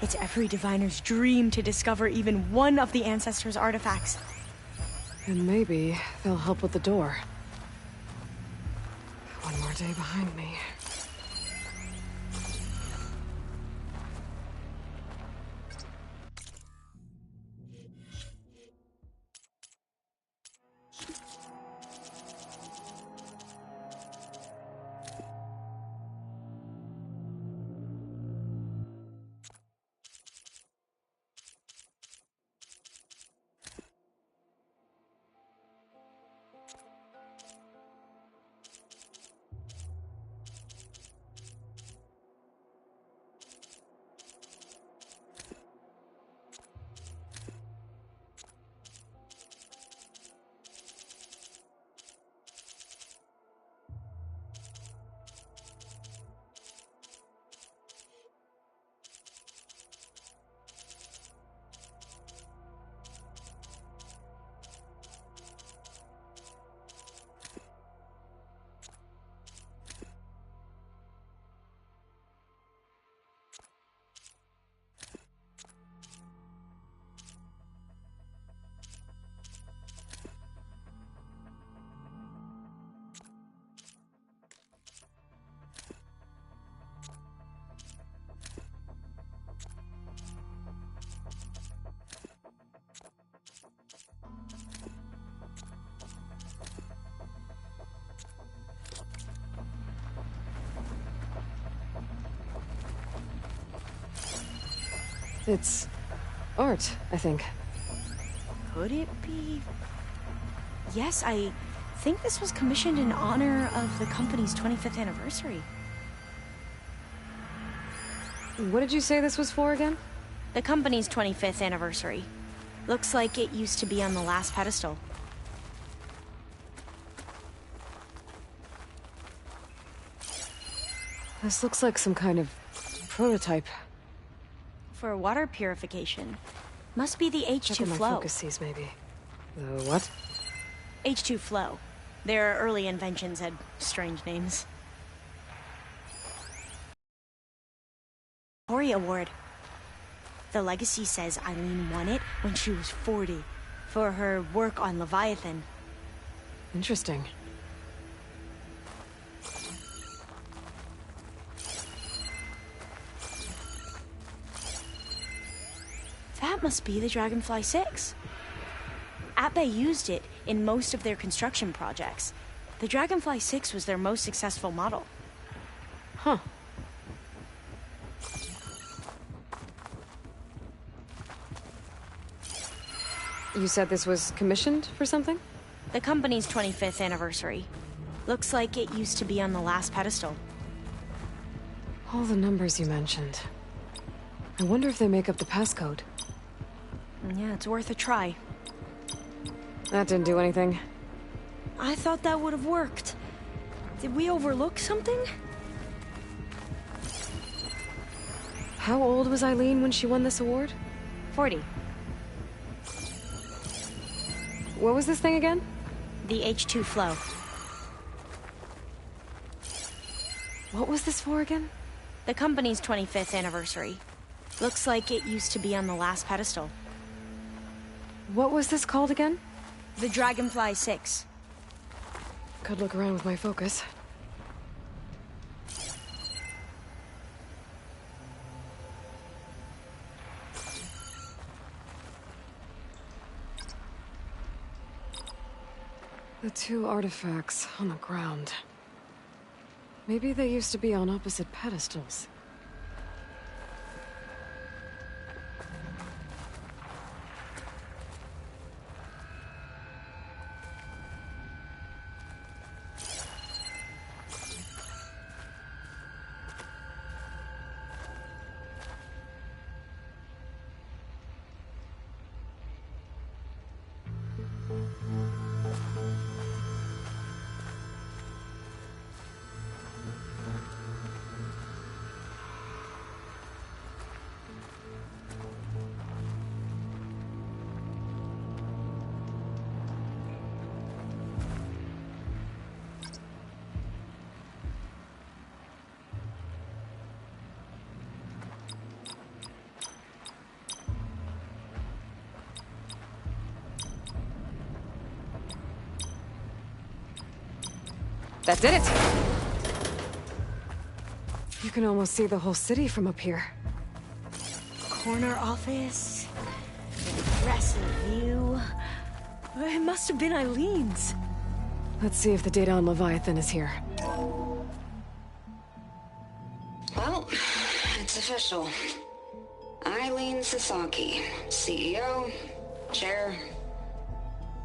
It's every diviner's dream to discover even one of the Ancestors' artifacts. And maybe they'll help with the door. One more day behind me. It's art, I think. Could it be? Yes, I think this was commissioned in honor of the company's 25th anniversary. What did you say this was for again? The company's 25th anniversary. Looks like it used to be on the last pedestal. This looks like some kind of prototype. For water purification. Must be the H2 my flow. focuses, maybe. The what? H2 flow. Their early inventions had strange names. Ori Award. The legacy says Eileen won it when she was 40 for her work on Leviathan. Interesting. That must be the Dragonfly 6. Atbay used it in most of their construction projects. The Dragonfly 6 was their most successful model. Huh. You said this was commissioned for something? The company's 25th anniversary. Looks like it used to be on the last pedestal. All the numbers you mentioned. I wonder if they make up the passcode. Yeah, it's worth a try. That didn't do anything. I thought that would have worked. Did we overlook something? How old was Eileen when she won this award? 40. What was this thing again? The H2 flow. What was this for again? The company's 25th anniversary. Looks like it used to be on the last pedestal. What was this called again? The Dragonfly 6. Could look around with my focus. The two artifacts on the ground. Maybe they used to be on opposite pedestals. That did it! You can almost see the whole city from up here. Corner office. Impressive view. It must have been Eileen's. Let's see if the data on Leviathan is here. Well, it's official. Eileen Sasaki, CEO, chair,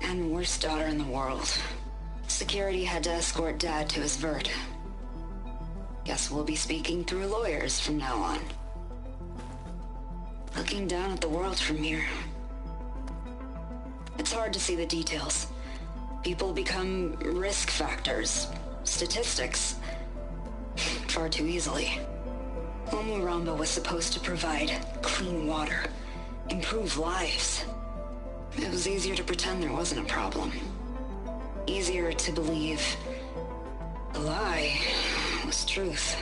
and worst daughter in the world. Security had to escort Dad to his vert. Guess we'll be speaking through lawyers from now on. Looking down at the world from here. It's hard to see the details. People become risk factors, statistics, far too easily. Omuramba was supposed to provide clean water, improve lives. It was easier to pretend there wasn't a problem. Easier to believe the lie was truth,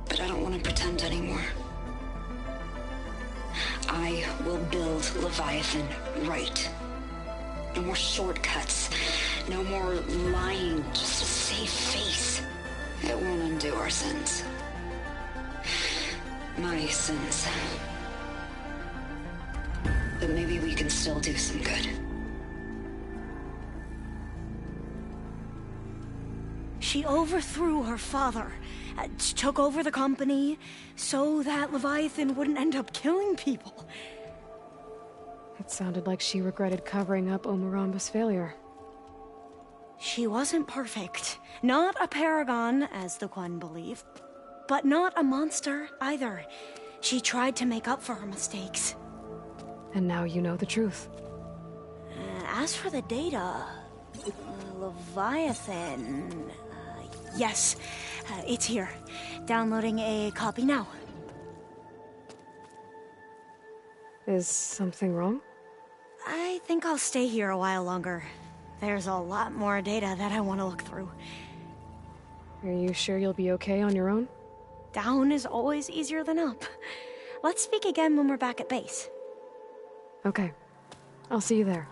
but I don't want to pretend anymore. I will build Leviathan right. No more shortcuts, no more lying just to save face. It won't undo our sins. My sins. But maybe we can still do some good. She overthrew her father, took over the company, so that Leviathan wouldn't end up killing people. It sounded like she regretted covering up Omuramba's failure. She wasn't perfect. Not a paragon, as the Quan believe. But not a monster, either. She tried to make up for her mistakes. And now you know the truth. As for the data... Leviathan... yes, it's here. Downloading a copy now. Is something wrong? I think I'll stay here a while longer. There's a lot more data that I want to look through. Are you sure you'll be okay on your own? Down is always easier than up. Let's speak again when we're back at base. Okay. I'll see you there.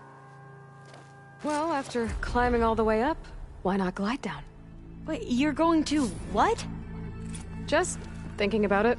Well, after climbing all the way up, why not glide down? Wait, you're going to what? Just thinking about it.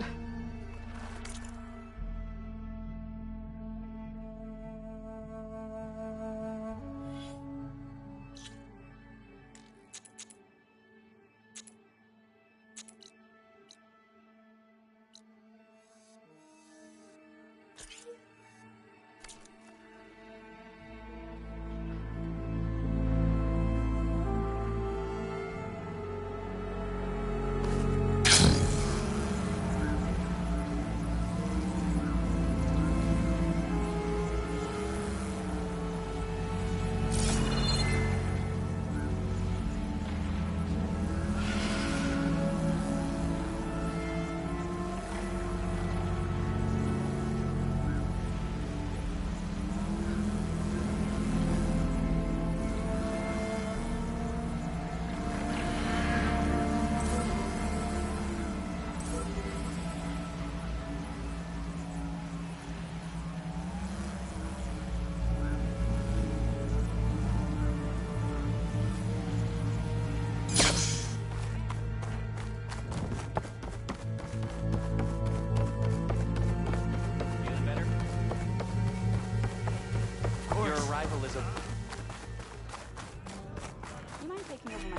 taking over my...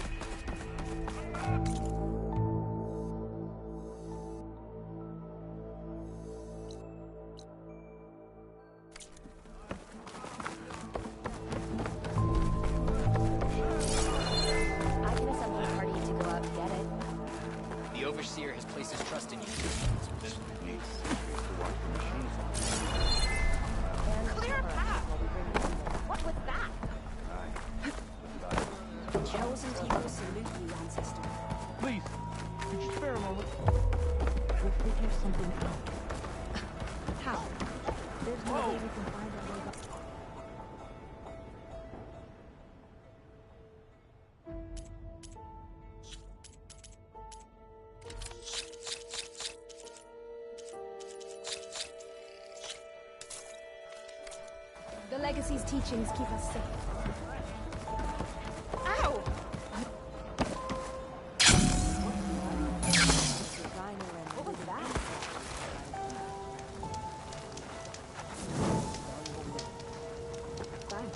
I can assemble a party to go out and get it. The Overseer has placed his trust in you. Clear a path! What was that? Chosen people salute you, ancestor. Please, could you spare a moment? We'll figure something out. How? There's no way we can find our way back. The Legacy's teachings keep us safe. Ow! What was that? Fine.